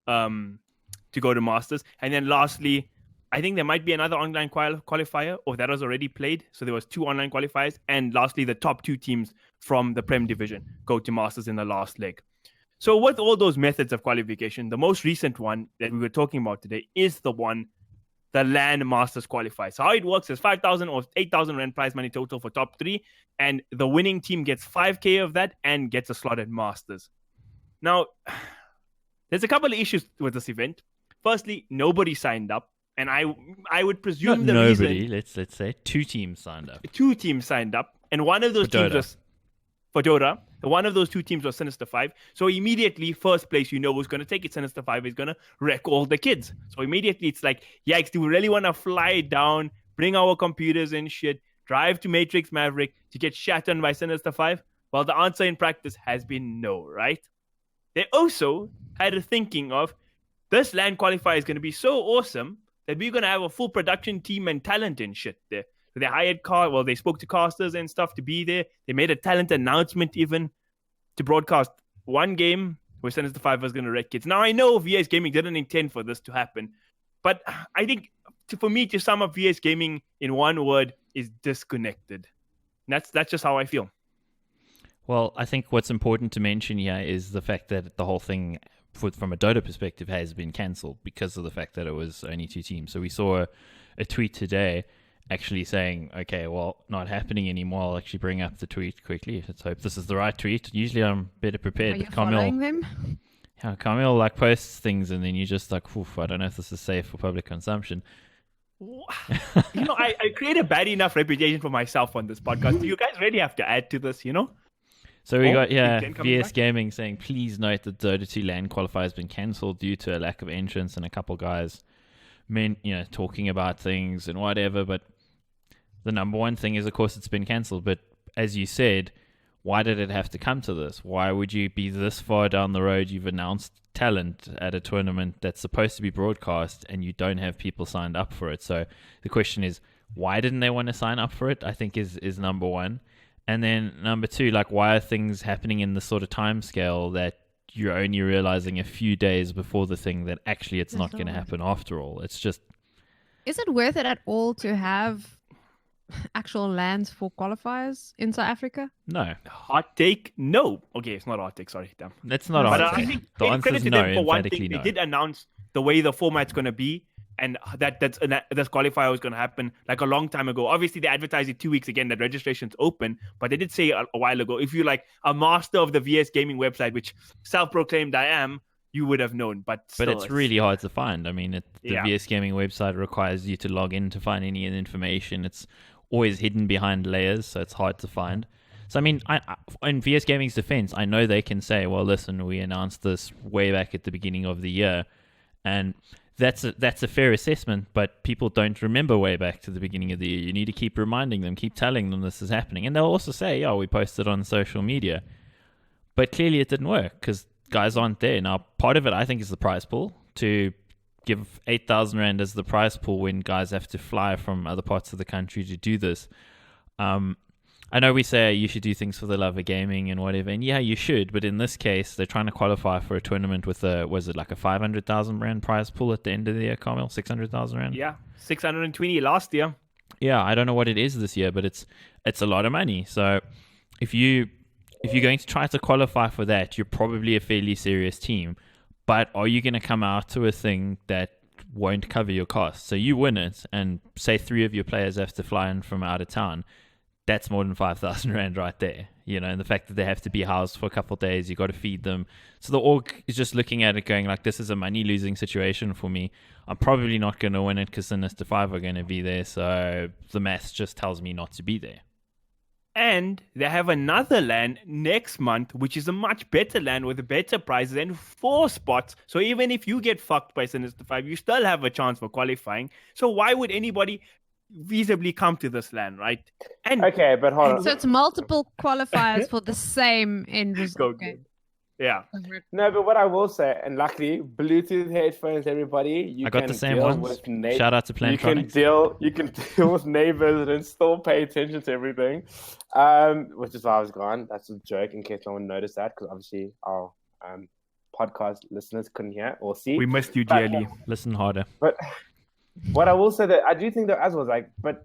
S3: to go to Masters. And then lastly, I think there might be another online qualifier, or that was already played. So there was 2 online qualifiers. And lastly, the top 2 teams from the Prem division go to Masters in the last leg. So with all those methods of qualification, the most recent one that we were talking about today is the LAN Masters qualifier. So how it works is 5,000 or 8,000 Rand prize money total for top 3. And the winning team gets 5K of that and gets a slot at Masters. Now, there's a couple of issues with this event. Firstly, nobody signed up. And I would presume
S1: not
S3: the
S1: nobody.
S3: reason...
S1: Let's say 2 teams signed up.
S3: 2 teams signed up. And one of those
S1: For
S3: teams
S1: Dota.
S3: was... For Dota. One of those 2 teams was Sinister 5. So immediately, first place you know who's going to take it. Sinister 5 is going to wreck all the kids. So immediately it's like, yikes, do we really want to fly down, bring our computers and shit, drive to Matrix Maverick to get shattered by Sinister 5? Well, the answer in practice has been no, right? They also had a thinking of, this LAN qualifier is going to be so awesome that we're going to have a full production team and talent and shit there. So they hired they spoke to casters and stuff to be there. They made a talent announcement even to broadcast one game where Sinister 5 was going to wreck kids. Now, I know VS Gaming didn't intend for this to happen, but I think for me to sum up VS Gaming in one word is disconnected. And that's just how I feel.
S1: Well, I think what's important to mention here is the fact that the whole thing, from a Dota perspective, has been cancelled because of the fact that it was only 2 teams. So we saw a tweet today actually saying, okay, well, not happening anymore. I'll actually bring up the tweet quickly. Let's hope this is the right tweet. Usually I'm better prepared.
S4: Are you
S1: But
S4: following them?
S1: Yeah, Kaameel posts things and then you just like, oof, I don't know if this is safe for public consumption.
S3: I create a bad enough reputation for myself on this podcast. Do you guys really have to add to this,
S1: So we got
S3: Big Ten coming
S1: VS
S3: back?
S1: Gaming saying, please note that Dota 2 LAN qualifier has been cancelled due to a lack of entrance, and a couple guys talking about things and whatever. But the number one thing is, of course, it's been cancelled. But as you said, why did it have to come to this? Why would you be this far down the road? You've announced talent at a tournament that's supposed to be broadcast and you don't have people signed up for it. So the question is, why didn't they want to sign up for it? I think is number one. And then number 2, like, why are things happening in the sort of time scale that you're only realizing a few days before the thing that actually it's not going to happen after all? It's just...
S4: Is it worth it at all to have actual lands for qualifiers in South Africa?
S1: No,
S3: Hot take? No. Okay, it's not a hot take. Sorry, damn.
S1: that's not
S3: But
S1: hot
S3: I
S1: take.
S3: think
S1: The answer
S3: credit
S1: is
S3: to
S1: no,
S3: them for one
S1: emphatically
S3: thing.
S1: no.
S3: They did announce the way the format's going to be, and that's qualifier was going to happen like a long time ago. Obviously, they advertised it 2 weeks again that registration's open, but they did say a while ago, if you're like a master of the VS Gaming website, which self-proclaimed I am, you would have known. But still,
S1: it's really hard to find. I mean, the
S3: Yeah.
S1: VS Gaming website requires you to log in to find any information. It's always hidden behind layers, so it's hard to find. So, I mean, in VS Gaming's defense, I know they can say, well, listen, we announced this way back at the beginning of the year, and that's a fair assessment, but people don't remember way back to the beginning of the year. You need to keep reminding them, keep telling them this is happening. And they'll also say, yeah, we posted on social media. But clearly it didn't work because guys aren't there. Now, part of it, I think, is the prize pool. To give 8,000 Rand as the prize pool when guys have to fly from other parts of the country to do this. I know we say you should do things for the love of gaming and whatever, and yeah, you should, but in this case, they're trying to qualify for a tournament with was it like a 500,000 Rand prize pool at the end of the year, Kaameel? 600,000 Rand?
S3: Yeah, 620 last year.
S1: Yeah, I don't know what it is this year, but it's a lot of money. So if you're going to try to qualify for that, you're probably a fairly serious team. But are you going to come out to a thing that won't cover your costs? So you win it, and say 3 of your players have to fly in from out of town. That's more than 5,000 Rand right there. You know, and the fact that they have to be housed for a couple of days, you got to feed them. So the org is just looking at it going like, this is a money-losing situation for me. I'm probably not going to win it because Sinister 5 are going to be there. So the maths just tells me not to be there.
S3: And they have another LAN next month, which is a much better LAN with better prizes and 4 spots. So even if you get fucked by Sinister 5, you still have a chance for qualifying. So why would anybody feasibly come to this LAN, right? And
S2: Okay, but hold on.
S4: So it's multiple qualifiers for the same end result. Okay.
S3: yeah.
S2: No, but what I will say, and luckily, Bluetooth headphones, everybody, you
S1: I got
S2: can
S1: the same
S2: deal
S1: ones.
S2: with
S1: Shout out to Plantronics.
S2: you can deal with neighbors and still pay attention to everything, which is why I was gone. That's a joke in case no one noticed that, because obviously our podcast listeners couldn't hear or see.
S3: We missed you
S2: But,
S3: dearly.
S1: Listen harder.
S2: But what I will say that I do think that as was like, but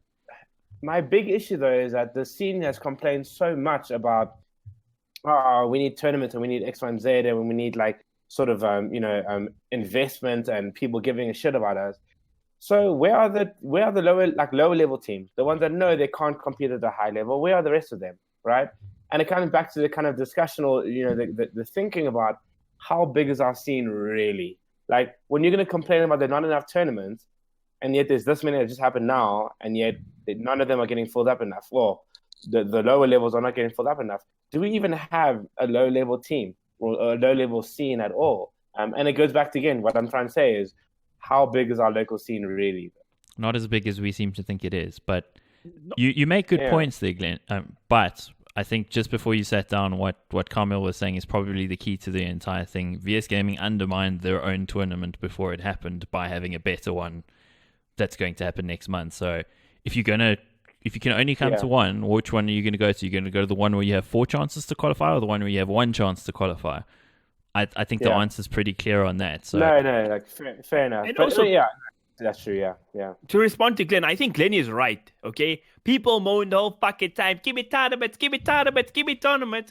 S2: my big issue though is that the scene has complained so much about, we need tournaments and we need X, Y, and Z, and we need like sort of investment and people giving a shit about us. So where are the lower level teams, the ones that know they can't compete at a high level? Where are the rest of them, right? And it comes back to the kind of discussion or the thinking about how big is our scene really? Like when you're going to complain about there not enough tournaments, and yet there's this many that just happened now, and yet none of them are getting filled up enough. Well, the lower levels are not getting filled up enough. Do we even have a low-level team or a low-level scene at all? And it goes back to, again, what I'm trying to say is, how big is our local scene really?
S1: Not as big as we seem to think it is, but you make good points there, Glenn. But I think just before you sat down, what Kaameel was saying is probably the key to the entire thing. VS Gaming undermined their own tournament before it happened by having a better one that's going to happen next month. So if you can only come to one, which one are you going to go to? You're going to go to the one where you have 4 chances to qualify, or the one where you have 1 chance to qualify? I think the answer's pretty clear on that. So
S2: No, like fair enough.
S3: And
S2: but
S3: also,
S2: yeah, that's true. Yeah.
S3: To respond to Glenn, I think Glenn is right. Okay, people moan the whole fucking time. Give me tournaments,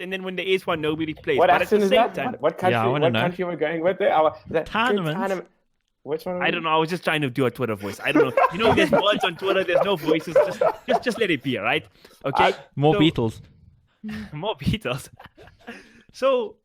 S3: and then when there is one, nobody plays.
S2: What
S3: but
S2: accent is that? What country?
S1: Yeah, I wanna know.
S2: Country we're going with there?
S1: Tournaments.
S2: Which one?
S3: I don't know. I was just trying to do a Twitter voice. I don't know. There's words on Twitter. There's no voices. Just let it be, all right? Okay.
S1: More Beatles.
S3: More Beatles. So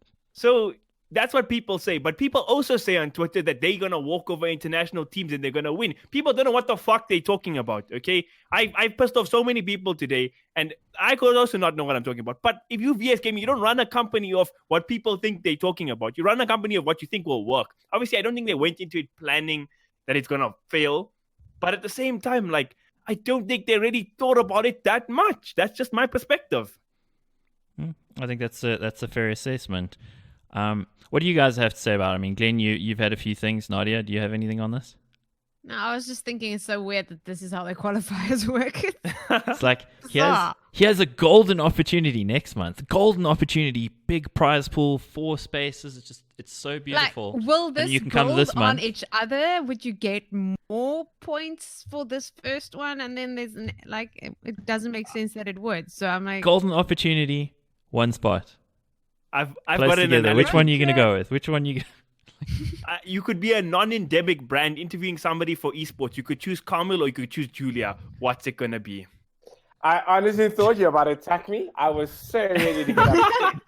S3: that's what people say. But people also say on Twitter that they're going to walk over international teams and they're going to win. People don't know what the fuck they're talking about, okay? I pissed off so many people today, and I could also not know what I'm talking about. But if you VS Gaming, you don't run a company of what people think they're talking about. You run a company of what you think will work. Obviously, I don't think they went into it planning that it's going to fail. But at the same time, like, I don't think they really thought about it that much. That's just my perspective.
S1: I think that's a fair assessment. What do you guys have to say about it? I mean, Glenn, you've had a few things. Nadia, do you have anything on this?
S4: No, I was just thinking it's so weird that this is how their qualifiers work.
S1: It's like He has a golden opportunity next month. Golden opportunity, big prize pool, 4 spaces. It's so beautiful.
S4: Like, will this
S1: you can come
S4: build
S1: this
S4: on
S1: month.
S4: each other? Would you get more points for this first one? And then there's it doesn't make sense that it would. So I'm like,
S1: Golden opportunity, 1 spot.
S3: I've
S1: Close
S3: got an
S1: together.
S3: analogy.
S1: Which one are you going to go with? Which one you?
S3: You could be a non-endemic brand interviewing somebody for esports. You could choose Kaameel or you could choose Julia. What's it gonna be?
S2: I honestly thought you were about to attack me. I was so ready to get up.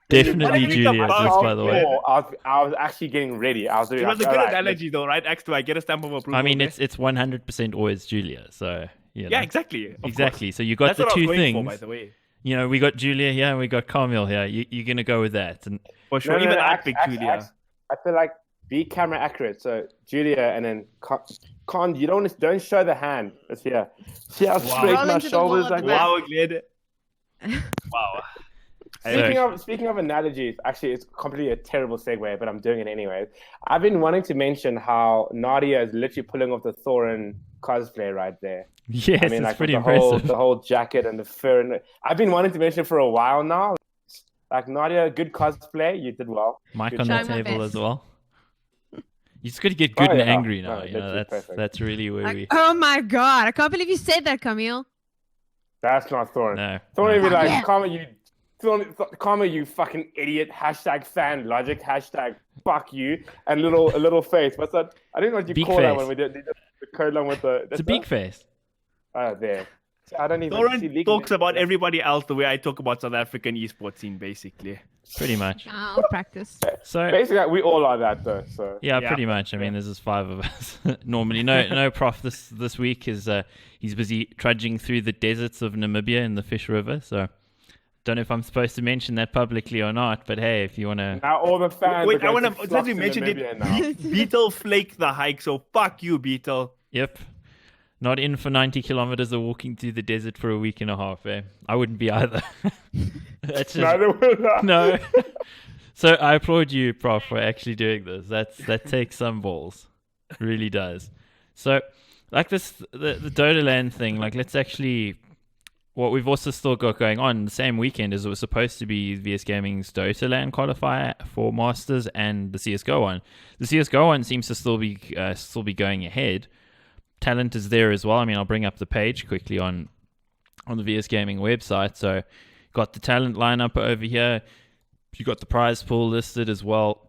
S1: Definitely
S3: What do you
S1: Julia,
S3: think about
S1: this, by the way.
S2: I was actually getting ready. I was doing
S3: It was a
S2: like,
S3: good
S2: all right,
S3: analogy, though, right? X2, I get a stamp of approval.
S1: I mean,
S3: there.
S1: it's 100% always Julia. So
S3: yeah, exactly. Of
S1: exactly.
S3: course.
S1: So you got
S3: That's
S1: the
S3: what I was
S1: two
S3: going
S1: things.
S3: for, by the way.
S1: You know, we got Julia here and we got Kaameel here. You're going to go with that. And
S3: For sure. Even I picked Julia.
S2: I feel like be camera accurate. So Julia and then Con, you don't show the hand. It's here. See how straight
S4: Roll
S2: my
S4: into the wall
S2: shoulders
S4: at
S2: like
S4: the
S2: that?
S3: Wow, Gled. Wow.
S2: Speaking of analogies, actually, it's completely a terrible segue, but I'm doing it anyway. I've been wanting to mention how Nadia is literally pulling off the Thorin cosplay right there.
S1: yes,
S2: I mean,
S1: it's
S2: like
S1: pretty
S2: the
S1: impressive.
S2: the whole jacket and the fur. And I've been wanting to mention it for a while now. Like Nadia, good cosplay. You did well.
S1: Mic
S2: Good
S1: on the
S4: Try my
S1: table
S4: best.
S1: as well. You just got to get good and
S2: yeah.
S1: angry now.
S2: No,
S1: You know,
S2: literally
S1: that's
S2: perfect.
S1: really where we.
S4: oh my god! I can't believe you said that, Kaameel.
S2: That's not Thorin.
S1: No.
S2: Thorin would be like,
S4: Yeah.
S2: Karma, you fucking idiot. Hashtag fan logic. Hashtag fuck you. And a little face. What's that? I don't know what you
S1: Big
S2: call that
S1: face.
S2: when we did the code long with the.
S1: It's a big face.
S2: There. So I don't even.
S3: Thorin talks about everybody else the way I talk about South African esports scene, basically.
S1: Pretty much.
S4: I'll practice.
S1: So
S2: Basically, we all are that though. So
S1: yeah,
S3: Yeah.
S1: pretty much. I mean, there's just 5 of us. Normally, no prof this week is he's busy trudging through the deserts of Namibia in the Fish River. So don't know if I'm supposed to mention that publicly or not. But hey, if you want to,
S2: now all the fans.
S3: Wait, I
S2: want
S3: want to, since we mentioned it, Beetle flaked the hike, so fuck you, Beetle.
S1: yep, not in for 90 kilometers or walking through the desert for a week and a half. I wouldn't be either. That's just,
S2: Neither will I.
S1: no. So I applaud you, Prof, for actually doing this. That takes some balls, really does. So, like this, the Dota LAN thing. Like, let's actually. What we've also still got going on the same weekend as it was supposed to be VS Gaming's Dota LAN Qualifier for Masters and the CSGO one. The CSGO one seems to still be going ahead. Talent is there as well. I mean, I'll bring up the page quickly on the VS Gaming website. So, got the talent lineup over here. You got the prize pool listed as well,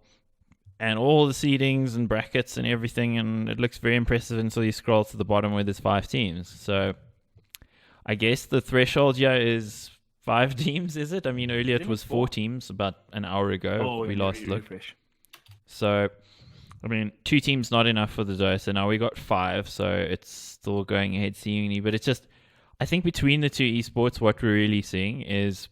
S1: and all the seedings and brackets and everything, and it looks very impressive until you scroll to the bottom where there's 5 teams. So I guess the threshold here is 5 teams, is it? I mean, earlier it was 4 teams about an hour ago. We last looked. So, I mean, 2 teams not enough for the Dota. Now we got 5, so it's still going ahead seemingly. But it's just, I think between the 2 esports, what we're really seeing is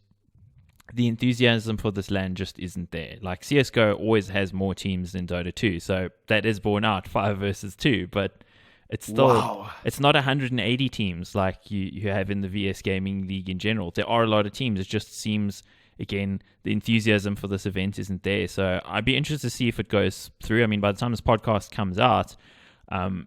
S1: the enthusiasm for this LAN just isn't there. Like, CSGO always has more teams than Dota 2, so that is borne out 5 versus 2, but it's still it's not 180 teams like you have in the VS Gaming League in general. There are a lot of teams. It just seems, again, the enthusiasm for this event isn't there. So I'd be interested to see if it goes through. I mean, by the time this podcast comes out,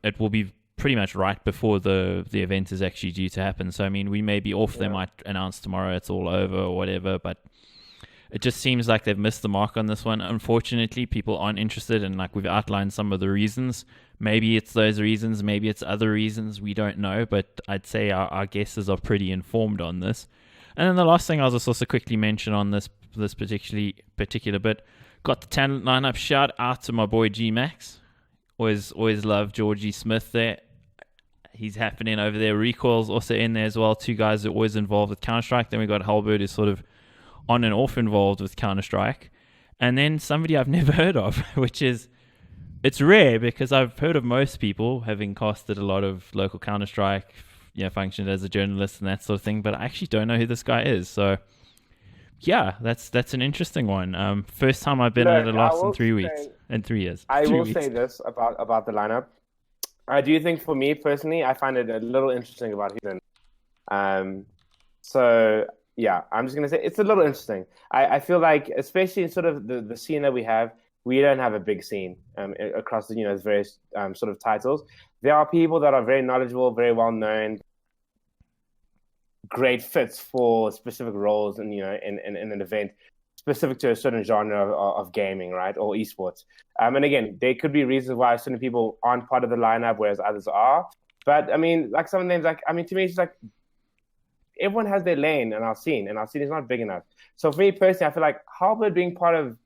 S1: it will be pretty much right before the event is actually due to happen. So, I mean, we may be off. They might announce tomorrow it's all over or whatever, but it just seems like they've missed the mark on this one. Unfortunately, people aren't interested, and like we've outlined some of the reasons. Maybe it's those reasons, maybe it's other reasons, we don't know, but I'd say our guesses are pretty informed on this. And then the last thing I'll just also quickly mention on this particular bit, got the talent lineup. Shout out to my boy G-Max. Always love Georgie Smith there. He's happening over there. Recoil's also in there as well. 2 guys that are always involved with Counter-Strike. Then we got Halbert, who's sort of on and off involved with Counter-Strike. And then somebody I've never heard of, which is, it's rare because I've heard of most people having casted a lot of local Counter-Strike, functioned as a journalist and that sort of thing, but I actually don't know who this guy is. So, yeah, that's an interesting one. First time I've been at a loss in 3 weeks. In 3 years.
S2: I
S1: 3
S2: will
S1: weeks.
S2: say this about the lineup. I do think, for me personally, I find it a little interesting about him. So yeah, I'm just gonna say it's a little interesting. I feel like, especially in sort of the scene that we have, we don't have a big scene across the various sort of titles. There are people that are very knowledgeable, very well known, great fits for specific roles and in an event specific to a certain genre of gaming, right, or esports. And again, there could be reasons why certain people aren't part of the lineup, whereas others are. But I mean, like some names, like I mean, to me, it's like everyone has their lane in our scene, and our scene is not big enough. So for me personally, I feel like Halberd being part of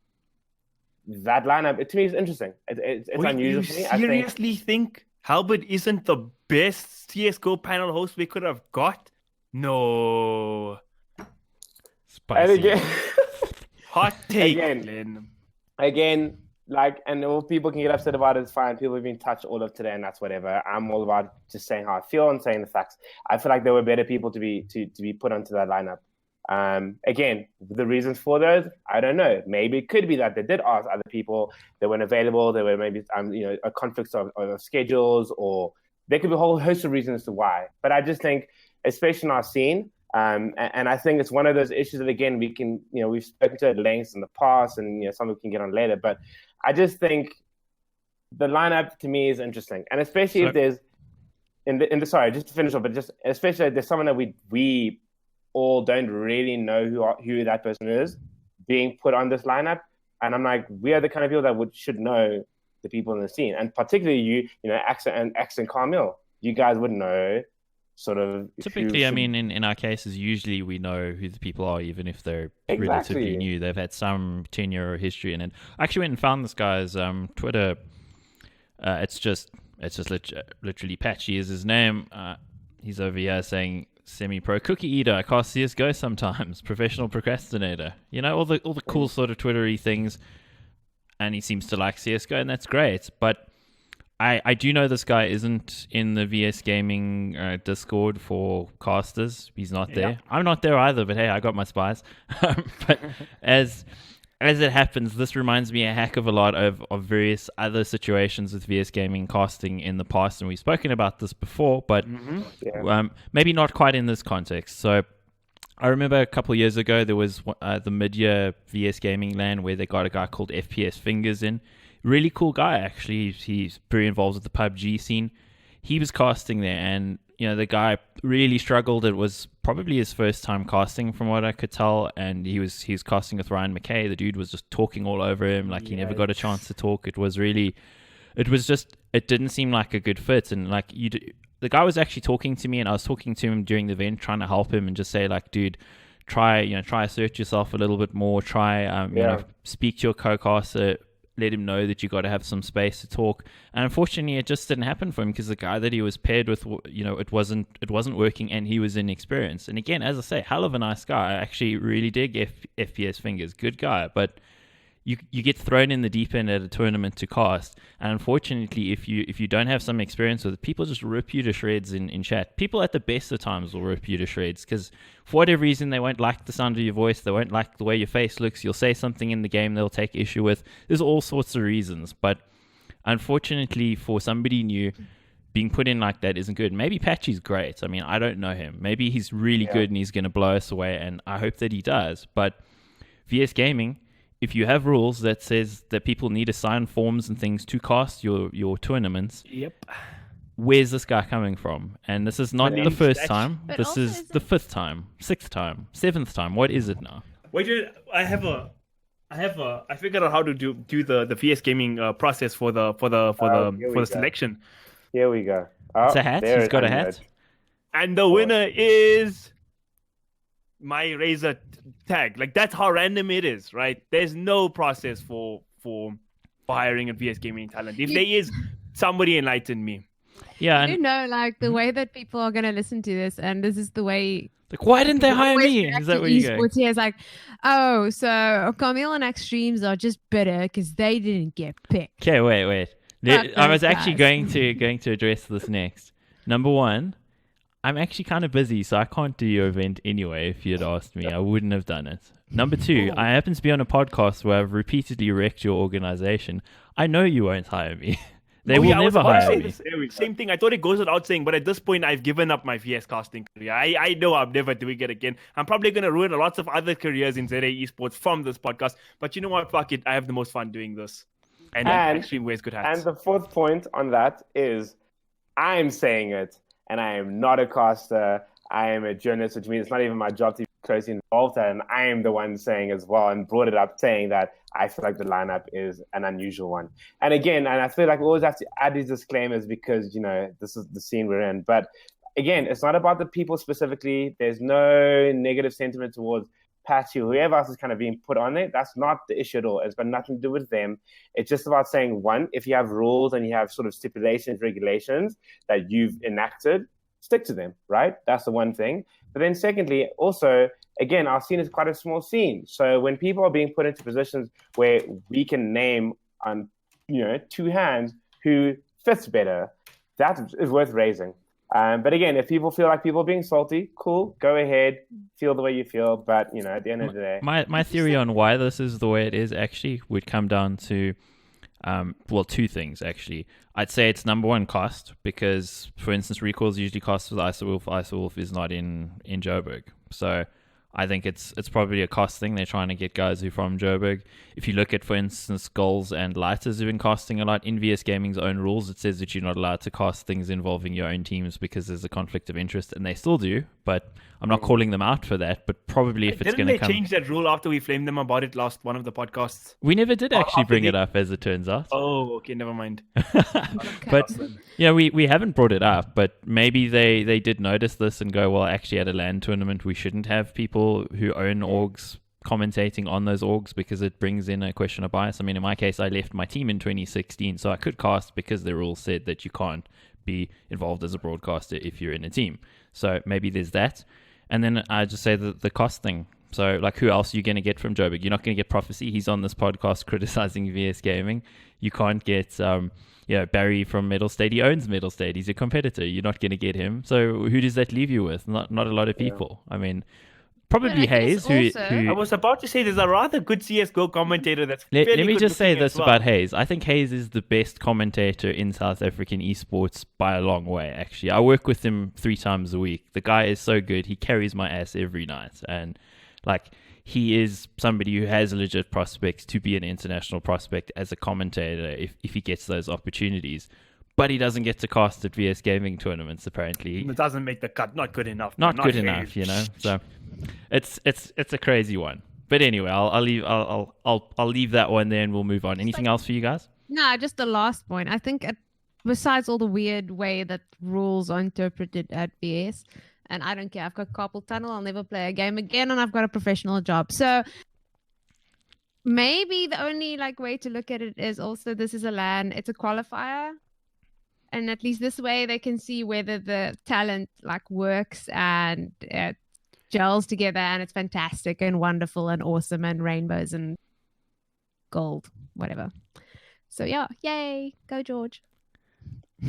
S2: that lineup, to me, is interesting. It's unusual for me.
S3: You seriously think Halberd isn't the best CSGO panel host we could have got? No.
S1: Spicy.
S2: And again,
S3: Hot take, Glenn.
S2: again, like, and all people can get upset about it, it's fine. People have been touched all of today, and that's whatever. I'm all about just saying how I feel and saying the facts. I feel like there were better people to be put onto that lineup. Again, the reasons for those, I don't know. Maybe it could be that they did ask other people, they weren't available, there were maybe a conflict of schedules, or there could be a whole host of reasons as to why. But I just think, especially in our scene, and I think it's one of those issues that, again, we can, we've spoken to at length in the past, and some we can get on later. But I just think the lineup to me is interesting, and especially if there's sorry, just to finish off, but just especially if there's someone that we all don't really know who that person is being put on this lineup, and I'm like, we are the kind of people that should know the people in the scene, and particularly Axe and Kaameel, you guys would know. Sort of
S1: typically, I mean, in our cases, usually we know who the people are, even if they're relatively new. They've had some tenure or history in it. I actually went and found this guy's Twitter. It's just literally Patchy is his name. He's over here saying semi-pro cookie eater. I cast CSGO sometimes. Professional procrastinator. All the cool sort of Twittery things. And he seems to like CSGO, and that's great. But I do know this guy isn't in the VS Gaming Discord for casters. He's not there. Yeah. I'm not there either, but hey, I got my spies. But as it happens, this reminds me a heck of a lot of various other situations with VS Gaming casting in the past, and we've spoken about this before, but maybe not quite in this context. So I remember a couple of years ago, there was the mid-year VS Gaming LAN where they got a guy called FPS Fingers in. Really cool guy, actually. He's pretty involved with the PUBG scene. He was casting there, and the guy really struggled. It was probably his first time casting, from what I could tell. And he was casting with Ryan McKay. The dude was just talking all over him, like he never got a chance to talk. It didn't seem like a good fit. And like the guy was actually talking to me, and I was talking to him during the event, trying to help him and just say, like, dude, try assert yourself a little bit more. Try, speak to your co-caster. Let him know that you got to have some space to talk. And unfortunately, it just didn't happen for him because the guy that he was paired with, it wasn't working, and he was inexperienced. And again, as I say, hell of a nice guy. I actually really dig FPS Fingers. Good guy. But you get thrown in the deep end at a tournament to cast. And unfortunately, if you don't have some experience with it, people just rip you to shreds in chat. People at the best of times will rip you to shreds because for whatever reason, they won't like the sound of your voice. They won't like the way your face looks. You'll say something in the game they'll take issue with. There's all sorts of reasons. But unfortunately, for somebody new, being put in like that isn't good. Maybe Patchy's great. I mean, I don't know him. Maybe he's really good and he's going to blow us away, and I hope that he does. But VS Gaming, if you have rules that says that people need to sign forms and things to cast your tournaments, where's this guy coming from? And this is not the first time. This is the 5th time, 6th time, 7th time. What is it now?
S3: Wait, I figured out how to do the VS Gaming process for the selection.
S2: Here we go.
S1: It's a hat. He's got a hat.
S3: And the winner is my Razor tag. Like, that's how random it is, right? There's no process for hiring a VS Gaming talent. If there is, somebody enlighten me.
S1: Yeah,
S4: like the way that people are going to listen to this, and this is the way.
S1: Like, why didn't they hire me? Is that where you go?
S4: Here is like, oh, so Kaameel and axtremes are just bitter because they didn't get picked.
S1: Okay, wait. I was actually going to address this next. Number one, I'm actually kind of busy, so I can't do your event anyway. If you had asked me, I wouldn't have done it. Number two, I happen to be on a podcast where I've repeatedly wrecked your organization. I know you won't hire me. They will never hire me.
S3: Same thing. I thought it goes without saying, but at this point, I've given up my VS casting career. I know I'm never doing it again. I'm probably going to ruin lots of other careers in ZA Esports from this podcast. But you know what? Fuck it. I have the most fun doing this. And Extreme wears good hats.
S2: And the 4th point on that is I'm saying it. And I am not a caster. I am a journalist, which means it's not even my job to be closely involved, and I am the one saying as well and brought it up, saying that I feel like the lineup is an unusual one. And again, and I feel like we always have to add these disclaimers because, this is the scene we're in. But again, it's not about the people specifically. There's no negative sentiment towards Patchy or whoever else is kind of being put on it. That's not the issue at all. It's got nothing to do with them. It's just about saying, one, if you have rules and you have sort of stipulations, regulations that you've enacted, stick to them, right? That's the one thing. But then secondly, also, again, our scene is quite a small scene. So when people are being put into positions where we can name on, two hands who fits better, that is worth raising. But again, if people feel like people are being salty, cool, go ahead, feel the way you feel. But, at the end of the day.
S1: My theory on why this is the way it is actually would come down to, two things, actually. I'd say it's number one, cost, because, for instance, recalls usually cost with ISOWolf. ISOWolf is not in Joburg. So I think it's probably a cost thing. They're trying to get guys who are from Joburg. If you look at, for instance, goals and lighters have been costing a lot. In VS Gaming's own rules, it says that you're not allowed to cost things involving your own teams because there's a conflict of interest, and they still do. But I'm not calling them out for that. But probably if it's going to come...
S3: Didn't they change that rule after we flamed them about it last one of the podcasts?
S1: We never did actually bring it up, as it turns out.
S3: Oh, okay, never mind.
S1: But yeah, we haven't brought it up, but maybe they did notice this and go, well, actually at a LAN tournament we shouldn't have people who own orgs commentating on those orgs because it brings in a question of bias. I mean, in my case, I left my team in 2016, so I could cast because the rules said that you can't be involved as a broadcaster if you're in a team. So maybe there's that. And then I just say the cost thing. So, like, who else are you going to get from Joburg? You're not going to get Prophecy. He's on this podcast criticizing VS Gaming. You can't get, Barry from Metal State. He owns Metal State. He's a competitor. You're not going to get him. So, who does that leave you with? Not a lot of people. I mean, probably Hayes. Who
S3: I was about to say there's a rather good CSGO commentator that's
S1: Let me just say this about Hayes. I think Hayes is the best commentator in South African esports by a long way, actually. I work with him 3 times a week. The guy is so good. He carries my ass every night. And he is somebody who has legit prospects to be an international prospect as a commentator if he gets those opportunities. But he doesn't get to cast at VS Gaming tournaments, apparently.
S3: It doesn't make the cut. Not good enough.
S1: Not good enough, So it's a crazy one. But anyway, I'll leave that one there and we'll move on. Anything else for you guys?
S4: No, just the last point. I think besides all the weird way that rules are interpreted at VS, and I don't care. I've got carpal tunnel. I'll never play a game again, and I've got a professional job. So maybe the only way to look at it is also this is a LAN. It's a qualifier, and at least this way they can see whether the talent works and gels together, and it's fantastic and wonderful and awesome and rainbows and gold, whatever. So yeah, yay, go George.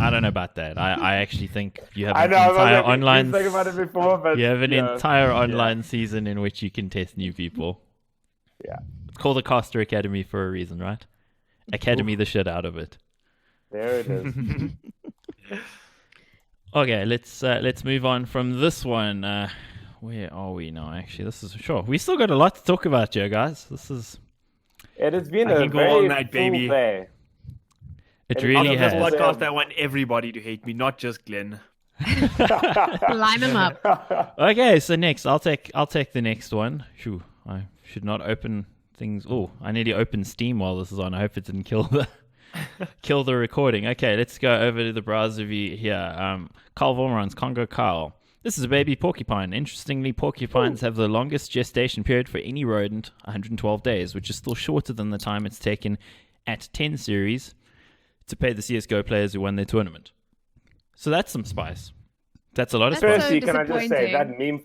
S1: I don't know about that. I actually think you have entire online season in which you can test new people.
S2: Yeah.
S1: Call the Caster Academy for a reason, right? Academy the shit out of it.
S2: There it is.
S1: Okay, let's move on from this one. Where are we now? Actually, we still got a lot to talk about here, guys.
S2: It has been
S3: a very
S2: all
S3: night, baby.
S2: Day.
S1: It really has.
S3: On this podcast, I want everybody to hate me, not just Glenn.
S4: Line them up.
S1: Okay, so next, I'll take the next one. Shoo, I should not open things. Oh, I nearly opened Steam while this is on. I hope it didn't kill the recording. Okay, let's go over to the browser view here. Carl Vormeron's Congo Carl. This is a baby porcupine. Interestingly, porcupines have the longest gestation period for any rodent, 112 days, which is still shorter than the time it's taken at 10 series to pay the CSGO players who won their tournament. So that's some spice. That's a lot of spice.
S2: Firstly, can I just say, that meme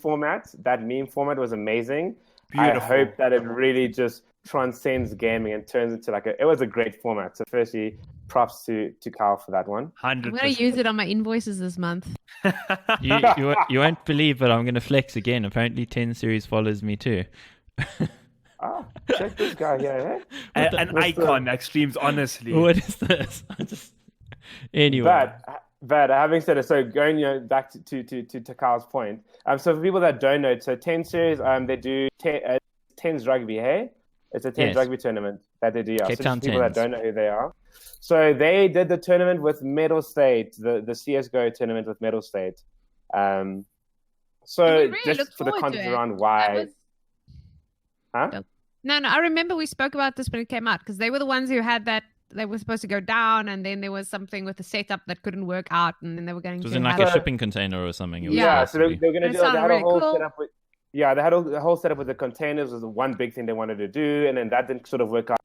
S2: format was amazing.
S3: Beautiful.
S2: I hope that it really just transcends gaming and turns into it was a great format. So firstly, props to Kyle for that one.
S3: 100%.
S4: I'm going to use it on my invoices this month.
S1: You won't believe, but I'm going to flex again. Apparently 10 series follows me too.
S2: Check this guy here.
S3: An icon, axtremes, honestly.
S1: What is this? Anyway.
S2: But having said it, so going back to Kyle's point. So for people that don't know, so 10 series, they do 10s rugby, hey? It's a 10s rugby tournament that they do. Yeah.
S1: Cape
S2: So
S1: Town
S2: just people
S1: 10s.
S2: that don't know who they are. So they did the tournament with Metal State, the CSGO tournament with Metal State. So
S4: And we really
S2: just
S4: looked
S2: for the
S4: forward to
S2: context
S4: it.
S2: around
S4: That
S2: why,
S4: was-
S2: huh?
S4: No, I remember we spoke about this when it came out because they were the ones who had that. They were supposed to go down, and then there was something with the setup that couldn't work out, and then they were going
S1: It was
S4: to
S1: in like
S4: have
S1: a shipping container or something. It was
S4: Yeah.
S1: supposed
S2: So
S1: to
S2: they
S1: be.
S2: were going to
S4: That
S2: do. They
S4: sounded
S2: had a
S4: really
S2: whole
S4: cool.
S2: setup with. Yeah, they had a whole setup with the containers was the one big thing they wanted to do, and then that didn't sort of work out.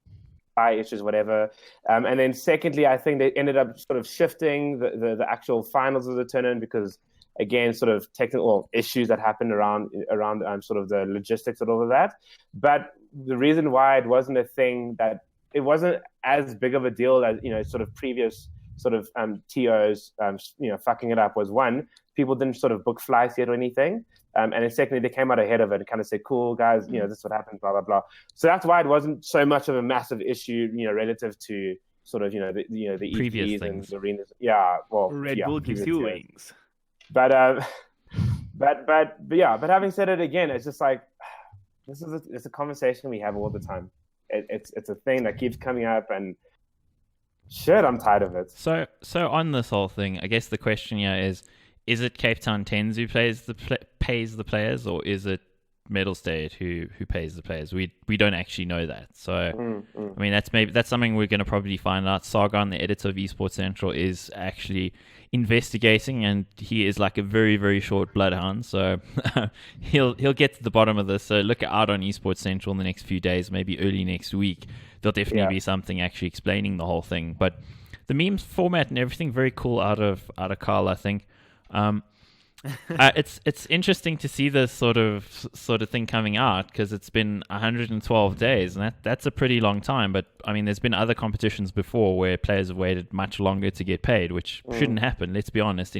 S2: Issues, whatever. And then secondly, I think they ended up sort of shifting the actual finals of the tournament because, again, sort of technical issues that happened around sort of the logistics and all of that. But the reason why it wasn't a thing that it wasn't as big of a deal as, sort of previous sort of TOs, fucking it up was one, people didn't sort of book flights yet or anything. And then secondly, they came out ahead of it and kind of said, cool, guys, this is what happened, blah, blah, blah. So that's why it wasn't so much of a massive issue, relative to sort of, the
S1: Previous
S2: EPs
S1: things.
S2: and the arenas. Yeah, well,
S3: Red
S2: yeah,
S3: Bull gives
S2: previous
S3: you
S2: years.
S3: wings.
S2: But having said it again, it's just like, it's a conversation we have all the time. It's a thing that keeps coming up and shit, I'm tired of it.
S1: So on this whole thing, I guess the question here is it Cape Town Tens who pays the players, or is it Medal State who pays the players? We don't actually know that. So I mean, that's something we're going to probably find out. Sargon, the editor of Esports Central, is actually investigating, and he is like a very, very short bloodhound. So he'll get to the bottom of this. So look out on Esports Central in the next few days, maybe early next week. There'll definitely be something actually explaining the whole thing. But the memes format and everything, very cool out of Carl, I think. It's interesting to see this sort of thing coming out because it's been 112 days, and that's a pretty long time. But I mean, there's been other competitions before where players have waited much longer to get paid, which shouldn't happen. Let's be honest.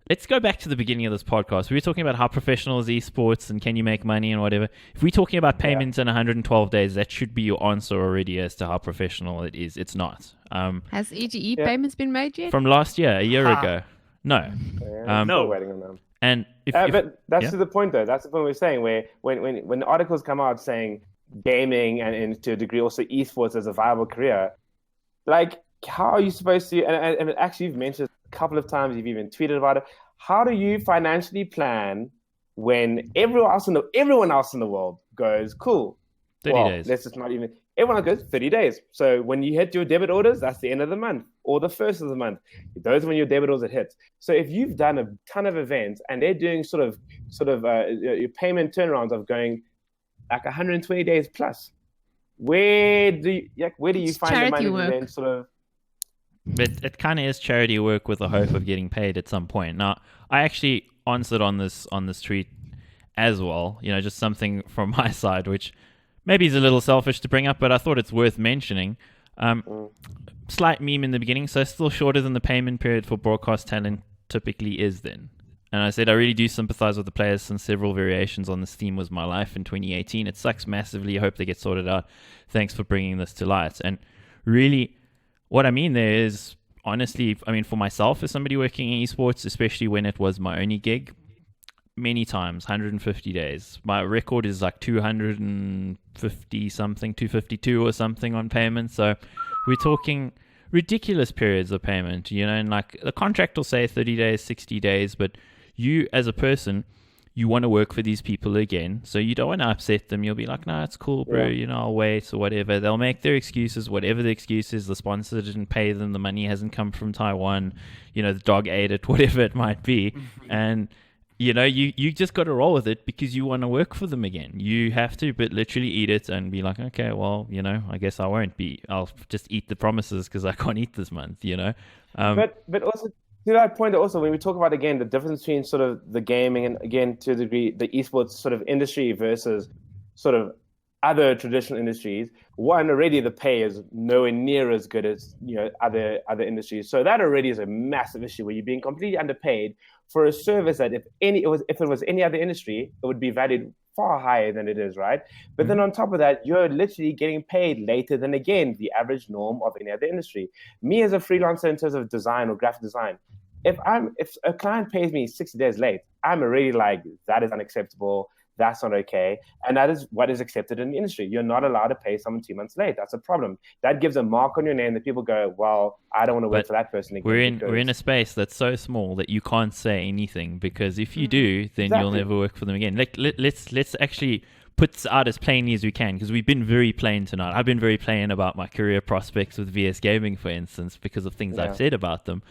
S1: Let's go back to the beginning of this podcast. We were talking about how professional is esports and can you make money and whatever. If we're talking about payments in 112 days, that should be your answer already as to how professional it is. It's not.
S4: Has EGE payments been made yet?
S1: From last year, a year ago. No.
S2: Still waiting on them.
S1: And
S2: but that's to the point, though. That's the point we're saying. Where when the articles come out saying gaming and to a degree also esports as a viable career, like how are you supposed to? And actually, you've mentioned a couple of times. You've even tweeted about it. How do you financially plan when everyone else in the world goes cool?
S1: 30 days.
S2: Let's just not even. Everyone goes 30 days. So when you hit your debit orders, that's the end of the month or the first of the month. Those are when your debit orders hit. So if you've done a ton of events and they're doing sort of your payment turnarounds of going like 120 days plus, where do you find the money to then sort of?
S1: But it kind of is charity work with the hope of getting paid at some point. Now, I actually answered on this tweet as well. Just something from my side, which maybe is a little selfish to bring up, but I thought it's worth mentioning. Slight meme in the beginning, so still shorter than the payment period for broadcast talent typically is then. And I said, I really do sympathize with the players since several variations on this theme was my life in 2018. It sucks massively. I hope they get sorted out. Thanks for bringing this to light. And really, what I mean there is, honestly, I mean, for myself as somebody working in esports, especially when it was my only gig, many times, 150 days. My record is like 250 something, 252 or something on payment. So we're talking ridiculous periods of payment, and like the contract will say 30 days, 60 days, but you as a person, you want to work for these people again. So you don't want to upset them. You'll be like, no, it's cool, bro. I'll wait or whatever. They'll make their excuses, whatever the excuse is. The sponsor didn't pay them. The money hasn't come from Taiwan. The dog ate it, whatever it might be. And you just got to roll with it because you want to work for them again. You have to, but literally eat it and be like, okay, well, I guess I won't be. I'll just eat the promises because I can't eat this month,
S2: But also to that point, also when we talk about again the difference between sort of the gaming and again to a degree the esports sort of industry versus sort of other traditional industries, one, already the pay is nowhere near as good as other industries. So that already is a massive issue where you're being completely underpaid for a service that if it was any other industry, it would be valued far higher than it is, right? But then on top of that, you're literally getting paid later than again the average norm of any other industry. Me as a freelancer in terms of design or graphic design, if a client pays me 60 days late, I'm already like, that is unacceptable. That's not okay. And that is what is accepted in the industry. You're not allowed to pay someone 2 months late. That's a problem. That gives a mark on your name that people go, well, I don't want to wait for that person again.
S1: We're in a space that's so small that you can't say anything, because if you do, then you'll never work for them again. Let's actually put this out as plainly as we can, because we've been very plain tonight. I've been very plain about my career prospects with VS Gaming, for instance, because of things I've said about them.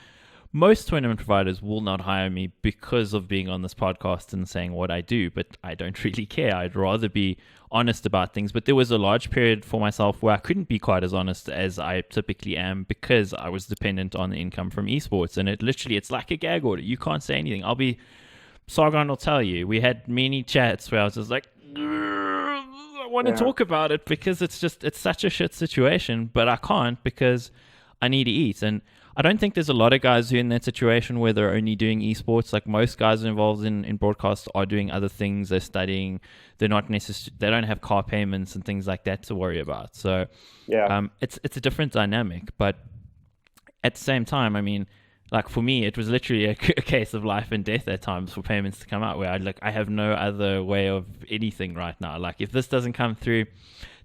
S1: Most tournament providers will not hire me because of being on this podcast and saying what I do, but I don't really care. I'd rather be honest about things. But there was a large period for myself where I couldn't be quite as honest as I typically am, because I was dependent on the income from esports. And it's like a gag order. You can't say anything. Sargon will tell you, we had many chats where I was just like, I want to talk about it, because it's such a shit situation, but I can't because I need to eat. And I don't think there's a lot of guys who are in that situation where they're only doing esports. Like, most guys involved in broadcast are doing other things. They're studying. They don't have car payments and things like that to worry about. So it's a different dynamic. But at the same time, I mean, like, for me, it was literally a case of life and death at times for payments to come out, where I have no other way of anything right now. Like, if this doesn't come through,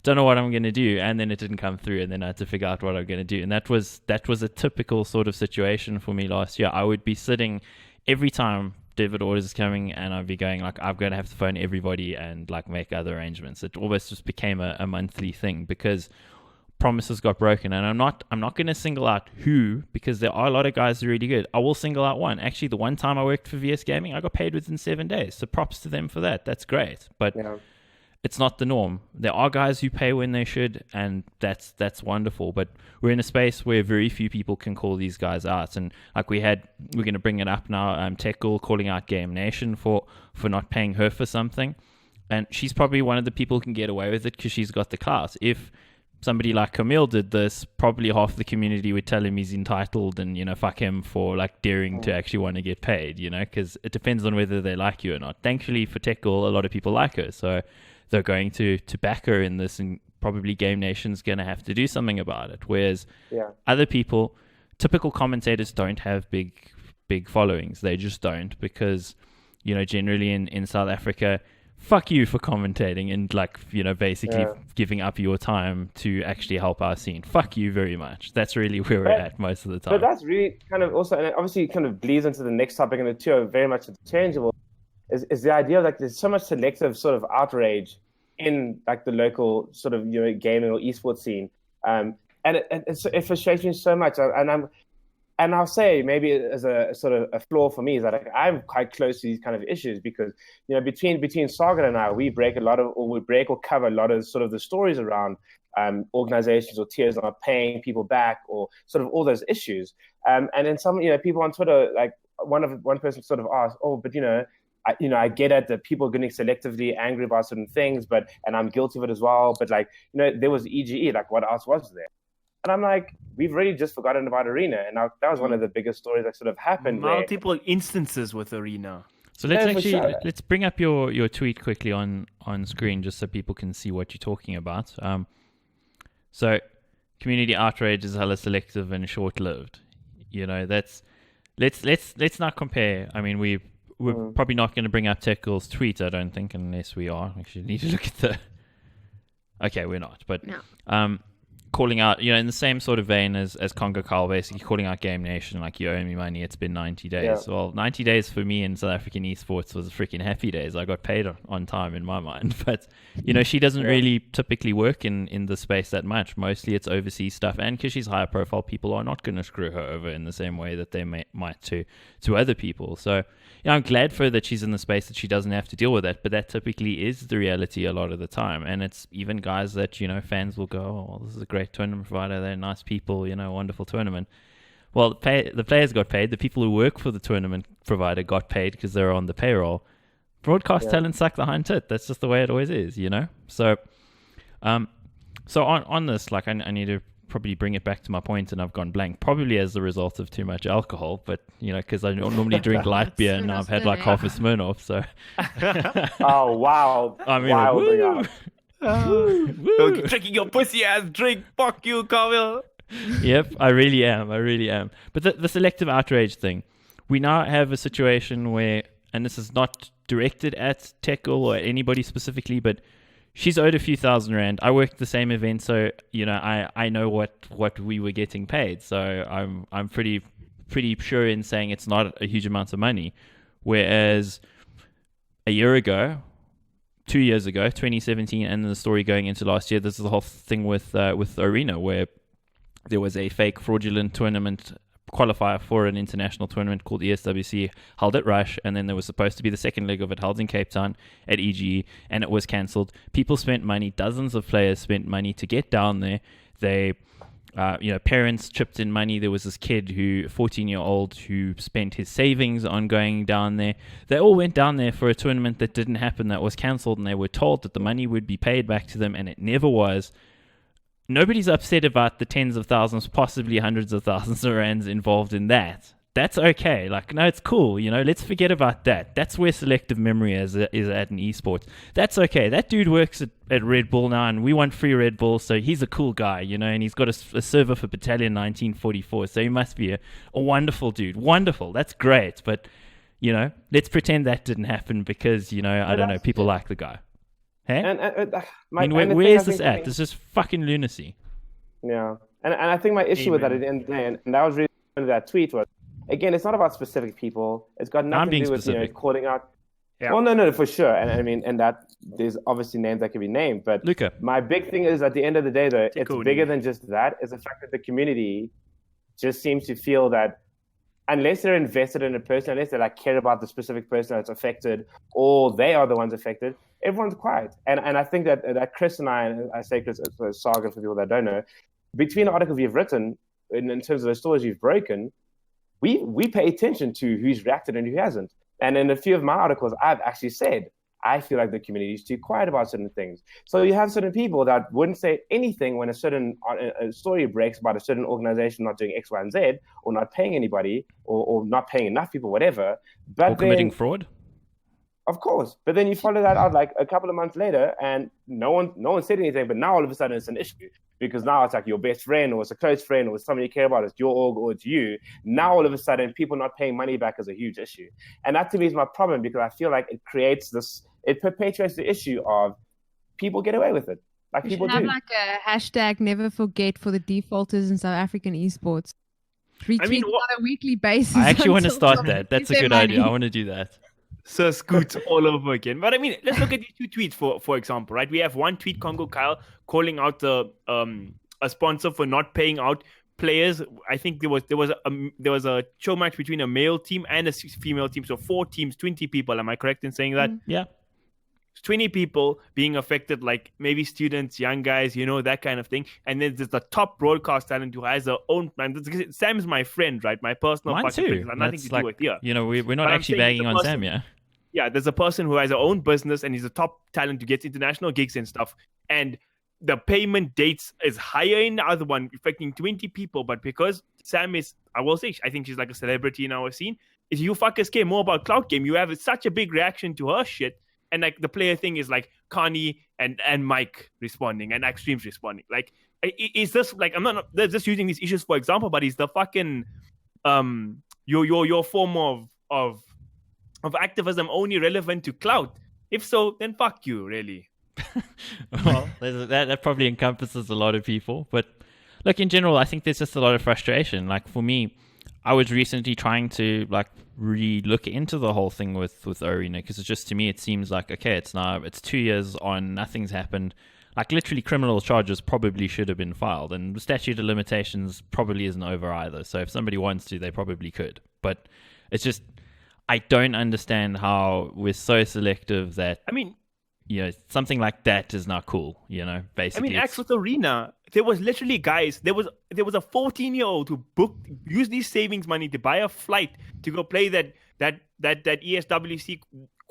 S1: don't know what I'm going to do. And then it didn't come through, and then I had to figure out what I'm going to do. And that was a typical sort of situation for me last year. I would be sitting every time debit orders is coming, and I'd be going like, I'm going to have to phone everybody and like make other arrangements. It almost just became a monthly thing, because promises got broken. And I'm not going to single out who, because there are a lot of guys who are really good. I will single out one. Actually, the one time I worked for VS Gaming, I got paid within 7 days. So props to them for that. That's great. But it's not the norm. There are guys who pay when they should, and that's wonderful. But we're in a space where very few people can call these guys out. And like we're going to bring it up now. Tech Girl calling out Game Nation for not paying her for something, and she's probably one of the people who can get away with it because she's got the class. If somebody like Kaameel did this, probably half the community would tell him he's entitled and, fuck him for like daring to actually want to get paid, because it depends on whether they like you or not. Thankfully for Tech Girl, a lot of people like her, so they're going to back her in this, and probably Game Nation's going to have to do something about it. Whereas other people, typical commentators, don't have big followings. They just don't, because, generally in South Africa, fuck you for commentating and basically giving up your time to actually help our scene. Fuck you very much. That's really where we're at most of the time.
S2: But that's really kind of also, and obviously kind of bleeds into the next topic, and the two are very much interchangeable, is the idea of like there's so much selective sort of outrage in like the local sort of gaming or esports scene, and it frustrates me so much. And I'll say maybe as a sort of a flaw for me is that like, I'm quite close to these kind of issues, because between Saga and I, we break or cover a lot of sort of the stories around organizations or tiers not paying people back, or sort of all those issues. And then some people on Twitter, like one person sort of asked, but I get it that people are getting selectively angry about certain things, and I'm guilty of it as well. But there was EGE, like what else was there? And I'm like, we've really just forgotten about Arena. And that was one of the biggest stories that sort of happened.
S3: Multiple instances with Arena.
S1: So let's bring up your tweet quickly on screen, just so people can see what you're talking about. So community outrage is hella selective and short-lived. Let's not compare. I mean, we're probably not going to bring up Tech Girl's tweet, I don't think, unless we are. Actually, need to look at the. Okay, we're not, but no. Calling out, in the same sort of vein as Congo Carl, basically calling out Game Nation, like, you owe me money, it's been 90 days. Yeah. Well, 90 days for me in South African esports was freaking happy days. I got paid on time in my mind. But, she doesn't really typically work in the space that much. Mostly it's overseas stuff. And because she's higher profile, people are not going to screw her over in the same way that they might to other people. So, I'm glad for her that she's in the space that she doesn't have to deal with that. But that typically is the reality a lot of the time. And it's even guys that, fans will go, oh, well, this is a great tournament provider, they're nice people, wonderful tournament. Well, the players got paid, the people who work for the tournament provider got paid because they're on the payroll. Broadcast talent suck the hind tit. That's just the way it always is, So on this, like, I need to probably bring it back to my point, and I've gone blank, probably as a result of too much alcohol, but because I normally drink light beer and now I've had like half a Smirnoff, so
S2: oh wow.
S1: I mean,
S3: Don't drinking your pussy ass drink. Fuck you, Kaameel.
S1: Yep, I really am. But the selective outrage thing, we now have a situation where, and this is not directed at Tekel or anybody specifically, but she's owed a few $1,000. I worked the same event, so I know what we were getting paid. So I'm pretty sure in saying it's not a huge amount of money. Whereas a year ago, 2 years ago, 2017, and the story going into last year, this is the whole thing with Arena, where there was a fake fraudulent tournament qualifier for an international tournament called ESWC held at Rush, and then there was supposed to be the second leg of it held in Cape Town at EGE, and it was cancelled. People spent money, dozens of players spent money to get down there. They parents chipped in money. There was this kid 14-year-old who spent his savings on going down there. They all went down there for a tournament that didn't happen, that was cancelled, and they were told that the money would be paid back to them, and it never was. Nobody's upset about the tens of thousands, possibly hundreds of thousands of rands involved in that. That's okay. No, it's cool. Let's forget about that. That's where selective memory is at in esports. That's okay. That dude works at Red Bull now, and we want free Red Bull, so he's a cool guy, and he's got a server for Battalion 1944, so he must be a wonderful dude. Wonderful. That's great. But, let's pretend that didn't happen because, I don't know, people like the guy. Hey? Where is this at? This is fucking lunacy.
S2: Yeah. And I think my issue with that at the end of the day, and that was really that tweet was, again, it's not about specific people. It's got nothing to do with calling out. Yeah. Well, no, for sure. And I mean, and that there's obviously names that can be named. But
S1: Luca.
S2: My big thing is at the end of the day, though, it's bigger than just that. It's the fact that the community just seems to feel that unless they're invested in a person, unless they care about the specific person that's affected, or they are the ones affected, everyone's quiet. And I think that Chris and I say Chris, it's Saga for people that don't know, between the articles you've written, in terms of the stories you've broken, we pay attention to who's reacted and who hasn't. And in a few of my articles, I've actually said, I feel like the community is too quiet about certain things. So you have certain people that wouldn't say anything when a story breaks about a certain organization not doing X, Y, and Z, or not paying anybody, or not paying enough people, whatever. But
S1: or committing fraud?
S2: Of course. But then you follow that out a couple of months later, and no one said anything, but now all of a sudden it's an issue. Because now it's your best friend, or it's a close friend, or it's somebody you care about, it's your org, or it's you. Now all of a sudden people not paying money back is a huge issue. And that to me is my problem, because I feel like it perpetuates the issue of people get away with it. People do.
S4: Have a hashtag never forget for the defaulters in South African esports. Retweet on a weekly basis.
S1: I actually want to start that. That's a good idea. I want to do that.
S3: So Scoot all over again. But I mean, let's look at these two tweets for example, right? We have one tweet, Congo Kyle, calling out a sponsor for not paying out players. I think there was a show match between a male team and a female team. So 4 teams, 20 people. Am I correct in saying that?
S1: Yeah.
S3: 20 people being affected, like maybe students, young guys, that kind of thing. And then there's the top broadcast talent who has their own. Sam's my friend, right? My personal
S1: Mine too.
S3: Friend. Nothing to do with here.
S1: We're not actually bagging on Sam, yeah.
S3: Yeah, there's a person who has their own business and he's a top talent who gets international gigs and stuff. And the payment dates is higher in the other one, affecting 20 people. But because Sam is, I will say, I think she's like a celebrity in our scene. If you fuckers care more about Cloud Game, you have such a big reaction to her shit. And the player thing is Connie and Mike responding and axtremes responding. Is this I'm not just using these issues for example, but is the fucking your form of activism only relevant to cloud? If so, then fuck you, really.
S1: Well, that probably encompasses a lot of people. But look, in general, I think there's just a lot of frustration. For me, I was recently trying to really look into the whole thing with Arena, because it's just, to me, it seems okay, it's 2 years on, nothing's happened. Literally criminal charges probably should have been filed, and the statute of limitations probably isn't over either. So if somebody wants to, they probably could. But it's just, I don't understand how we're so selective that, something like that is not cool, basically.
S3: Axe with Arena, there was literally guys, there was a 14-year-old who used these savings money to buy a flight to go play that ESWC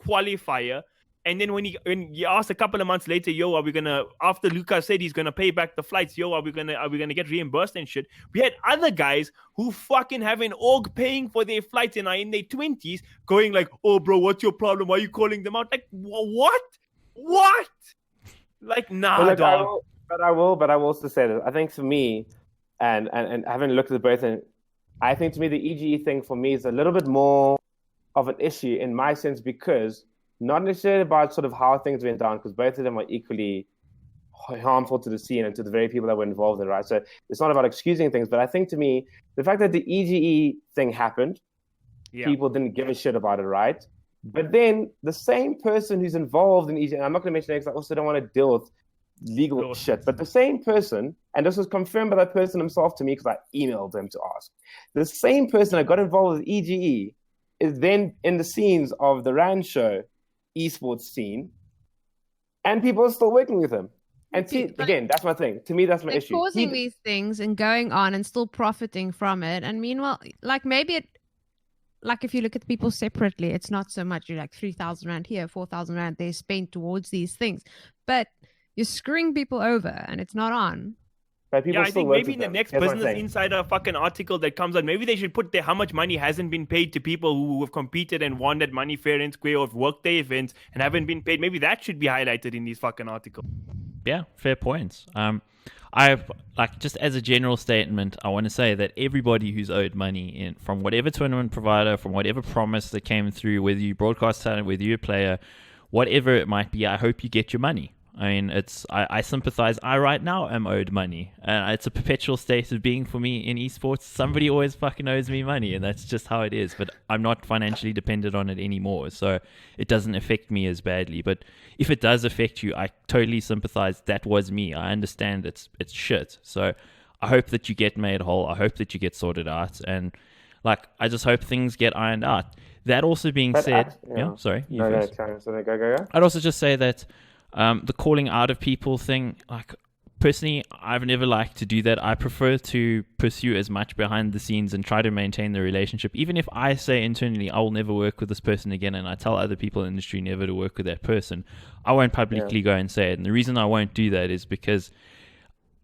S3: qualifier. And then when he asked a couple of months later, are we gonna, after Lucas said he's gonna pay back the flights, are we gonna get reimbursed and shit? We had other guys who fucking have an org paying for their flights and are in their 20s going oh bro, what's your problem? Why are you calling them out? What? Nah, dog.
S2: But I will also say this. I think for me, and having looked at both, and I think to me the EGE thing for me is a little bit more of an issue in my sense, because not necessarily about sort of how things went down, because both of them are equally harmful to the scene and to the very people that were involved in it, right? So it's not about excusing things, but I think to me, the fact that the EGE thing happened, people didn't give a shit about it, right? But then the same person who's involved in EGE, and I'm not going to mention names, I also don't want to deal with legal shit, but the same person, and this was confirmed by that person himself to me because I emailed him to ask, the same person that got involved with EGE is then in the scenes of the RAN show esports scene, and people are still working with him. And see, again, that's my thing. To me, that's my issue.
S4: Causing these things and going on and still profiting from it. And meanwhile, like maybe it, like if you look at the people separately, it's not so much you're like 3,000 Rand here, 4,000 Rand they're spent towards these things. But you're screwing people over and it's not on.
S2: But people
S3: I think maybe in the next
S2: Here's
S3: Business Insider fucking article that comes out, maybe they should put there how much money hasn't been paid to people who have competed and won that money fair and square or worked their events and haven't been paid. Maybe that should be highlighted in these fucking articles.
S1: Yeah, fair points. I've like just as a general statement, I want to say that everybody who's owed money in from whatever tournament provider, from whatever promise that came through, whether you broadcast talent, whether you're a player, whatever it might be, I hope you get your money. I mean, I sympathize. I right now am owed money. It's a perpetual state of being for me in esports. Somebody always fucking owes me money, and that's just how it is. But I'm not financially dependent on it anymore, so it doesn't affect me as badly. But if it does affect you, I totally sympathize. That was me. I understand it's shit. So I hope that you get made whole. I hope that you get sorted out, and like I just hope things get ironed out. That also being said, sorry.
S2: Go.
S1: I'd also just say that. The calling out of people thing, like personally, I've never liked to do that. I prefer to pursue as much behind the scenes and try to maintain the relationship. Even if I say internally, I will never work with this person again, and I tell other people in the industry never to work with that person, I won't publicly go and say it. And the reason I won't do that is because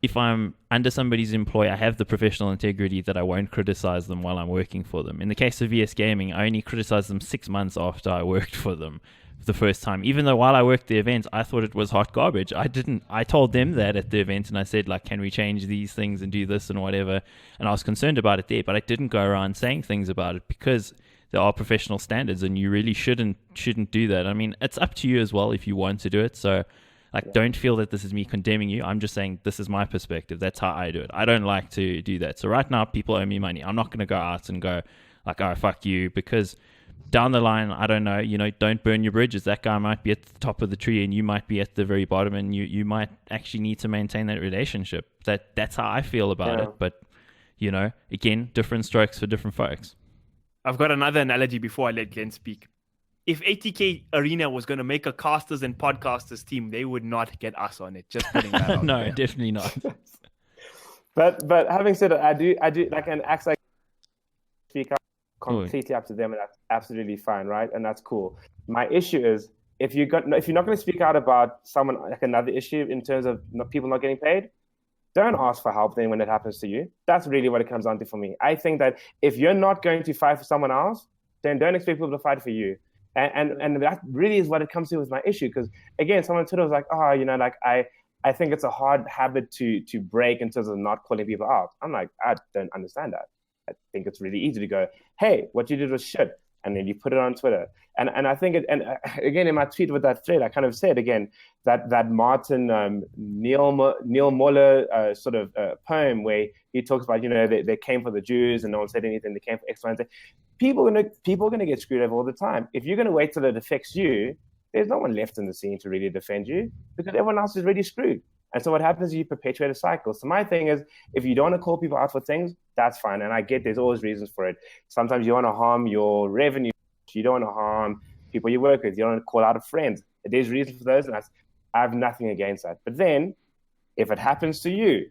S1: if I'm under somebody's employ, I have the professional integrity that I won't criticize them while I'm working for them. In the case of VS Gaming, I only criticized them 6 months after I worked for them. The first time, even though while I worked the event, I thought it was hot garbage. I told them that at the event, and I said, like, can we change these things and do this and whatever, and I was concerned about it there, but I didn't go around saying things about it because there are professional standards and you really shouldn't do that. I mean, it's up to you as well if you want to do it, so like, don't feel that this is me condemning you. I'm just saying this is my perspective. That's how I do it. I don't like to do that. So right now, people owe me money. I'm not going to go out and go like, oh, fuck you, because down the line, I don't know, don't burn your bridges. That guy might be at the top of the tree and you might be at the very bottom, and you might actually need to maintain that relationship. That's how I feel about it. But, again, different strokes for different folks.
S3: I've got another analogy before I let Glenn speak. If ATK Arena was going to make a casters and podcasters team, they would not get us on it. Just putting that out
S1: No,
S3: there.
S1: definitely not.
S2: But having said it, I do like an axe like speak up completely up to them, and that's absolutely fine, right? And that's cool. My issue is if you're not going to speak out about someone like another issue in terms of people not getting paid, don't ask for help then when it happens to you. That's really what it comes down to for me. I think that if you're not going to fight for someone else, then don't expect people to fight for you. And that really is what it comes to with my issue. Because again, someone on Twitter was like, I think it's a hard habit to break in terms of not calling people out. I'm like, I don't understand that. I think it's really easy to go, hey, what you did was shit. And then you put it on Twitter. And I think again, in my tweet with that thread, I kind of said again that Martin Neil Moller sort of poem where he talks about, they came for the Jews and no one said anything. They came for X, Y, and Z. People are going to get screwed over all the time. If you're going to wait till it affects you, there's no one left in the scene to really defend you because everyone else is already screwed. And so what happens is you perpetuate a cycle. So my thing is, if you don't want to call people out for things, that's fine. And I get there's always reasons for it. Sometimes you want to harm your revenue. You don't want to harm people you work with. You don't want to call out a friend. There's reasons for those, and I have nothing against that. But then, if it happens to you,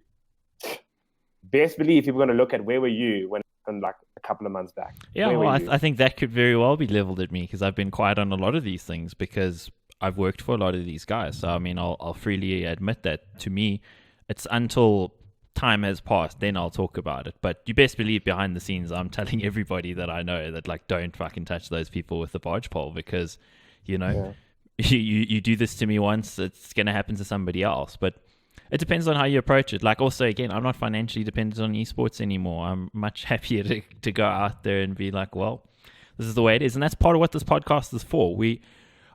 S2: best believe people are going to look at where were you when like a couple of months back.
S1: Yeah, well, I think that could very well be leveled at me because I've been quiet on a lot of these things because I've worked for a lot of these guys. So, I mean, I'll freely admit that to me, it's until time has passed, then I'll talk about it. But you best believe behind the scenes, I'm telling everybody that I know that, like, don't fucking touch those people with the barge pole because, you do this to me once, it's going to happen to somebody else. But it depends on how you approach it. Like, also, again, I'm not financially dependent on esports anymore. I'm much happier to go out there and be like, well, this is the way it is. And that's part of what this podcast is for.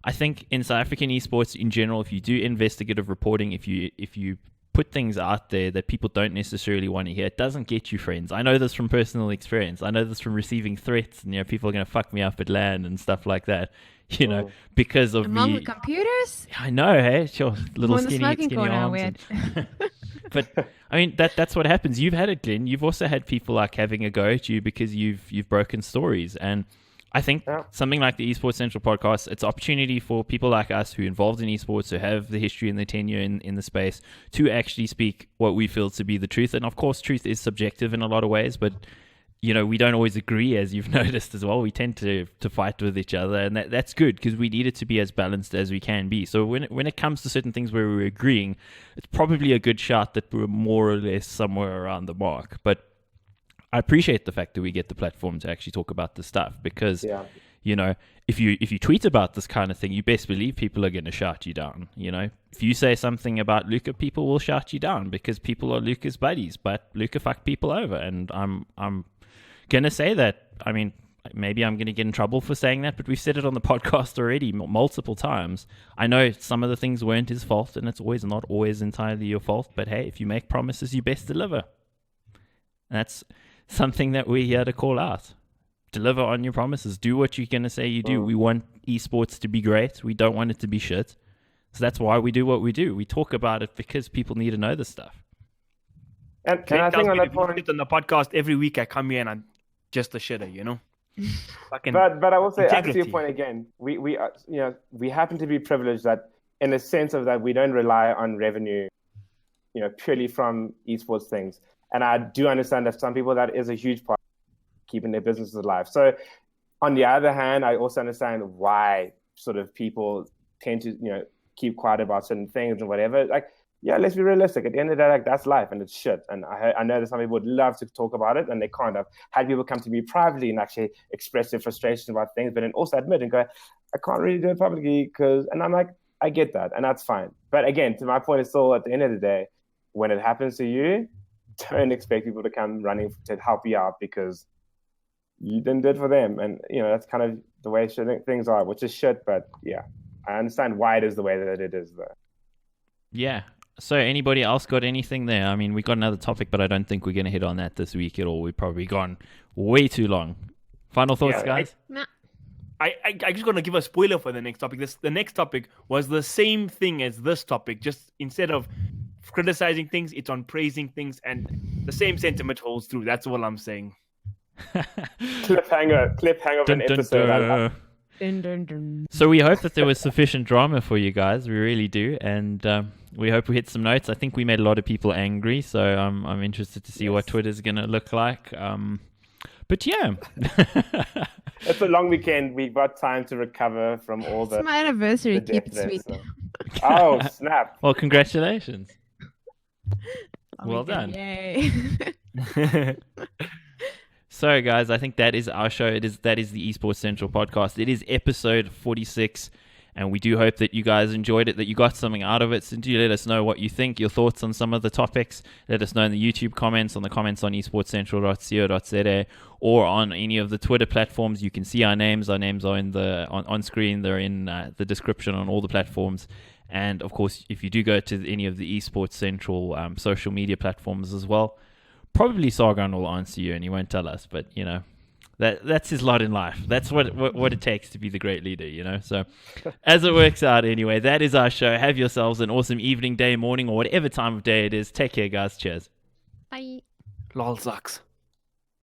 S1: I think in South African esports in general, if you do investigative reporting, if you put things out there that people don't necessarily want to hear, it doesn't get you friends. I know this from personal experience. I know this from receiving threats, and people are going to fuck me up at LAN and stuff like that. Because of
S4: Among
S1: me.
S4: the computers?
S1: I know, hey, sure, little
S4: In the smoking
S1: skinny
S4: corner,
S1: arms.
S4: weird.
S1: But I mean, that's what happens. You've had it, Glenn. You've also had people like having a go at you because you've broken stories. And I think something like the Esports Central podcast, it's opportunity for people like us who are involved in esports, who have the history and the tenure in the space, to actually speak what we feel to be the truth. And of course, truth is subjective in a lot of ways, but we don't always agree, as you've noticed as well. We tend to fight with each other, and that's good because we need it to be as balanced as we can be. So when it comes to certain things where we're agreeing, it's probably a good shot that we're more or less somewhere around the mark. But I appreciate the fact that we get the platform to actually talk about this stuff because, if you tweet about this kind of thing, you best believe people are going to shout you down. If you say something about Luca, people will shout you down because people are Luca's buddies, but Luca fucked people over, and I'm going to say that. I mean, maybe I'm going to get in trouble for saying that, but we've said it on the podcast already multiple times. I know some of the things weren't his fault, and it's not always entirely your fault, but hey, if you make promises, you best deliver. And that's something that we're here to call out. Deliver on your promises. Do what you're going to say you do. We want esports to be great. We don't want it to be shit. So that's why we do what we do. We talk about it because people need to know this stuff.
S2: And I think on that point,
S3: on the podcast every week, I come here and I'm just a shitter,
S2: But I will say, to your point again, we happen to be privileged that in the sense of that we don't rely on revenue, purely from esports things. And I do understand that some people that is a huge part of keeping their businesses alive. So on the other hand, I also understand why sort of people tend to, keep quiet about certain things and whatever. Like, yeah, let's be realistic. At the end of the day, like, that's life and it's shit. And I know that some people would love to talk about it and they can't. I've had people come to me privately and actually express their frustration about things, but then also admit and go, I can't really do it publicly and I'm like, I get that and that's fine. But again, to my point, it's still at the end of the day, when it happens to you, don't expect people to come running to help you out because you didn't do it for them. And, that's kind of the way things are, which is shit. But yeah, I understand why it is the way that it is though.
S1: Yeah. So anybody else got anything there? I mean, we got another topic, but I don't think we're going to hit on that this week at all. We've probably gone way too long. Final thoughts, guys?
S3: I just going to give a spoiler for the next topic. The next topic was the same thing as this topic, just instead of criticizing things, it's on praising things, and the same sentiment holds true. That's all I'm saying.
S2: Cliffhanger of an episode.
S4: Dun, dun, dun.
S1: So we hope that there was sufficient drama for you guys. We really do, and we hope we hit some notes. I think we made a lot of people angry, so I'm interested to see what Twitter's going to look like. But yeah.
S2: It's a long weekend. We've got time to recover from all the...
S4: It's my anniversary. Keep it sweet.
S2: So. Oh, snap.
S1: Well, congratulations. Well done.
S4: Yay.
S1: So, guys, I think that is our show. That is the Esports Central podcast. It is episode 46, and we do hope that you guys enjoyed it, that you got something out of it. So do let us know what you think, your thoughts on some of the topics. Let us know in the YouTube comments, on the comments on esportscentral.co.za, or on any of the Twitter platforms. You can see our names. Our names are on screen. They're in the description on all the platforms. And, of course, if you do go to any of the Esports Central social media platforms as well, probably Sargon will answer you and he won't tell us, but that's his lot in life. That's what it takes to be the great leader, So as it works out anyway, that is our show. Have yourselves an awesome evening, day, morning, or whatever time of day it is. Take care, guys. Cheers.
S4: Bye.
S3: LOL sucks.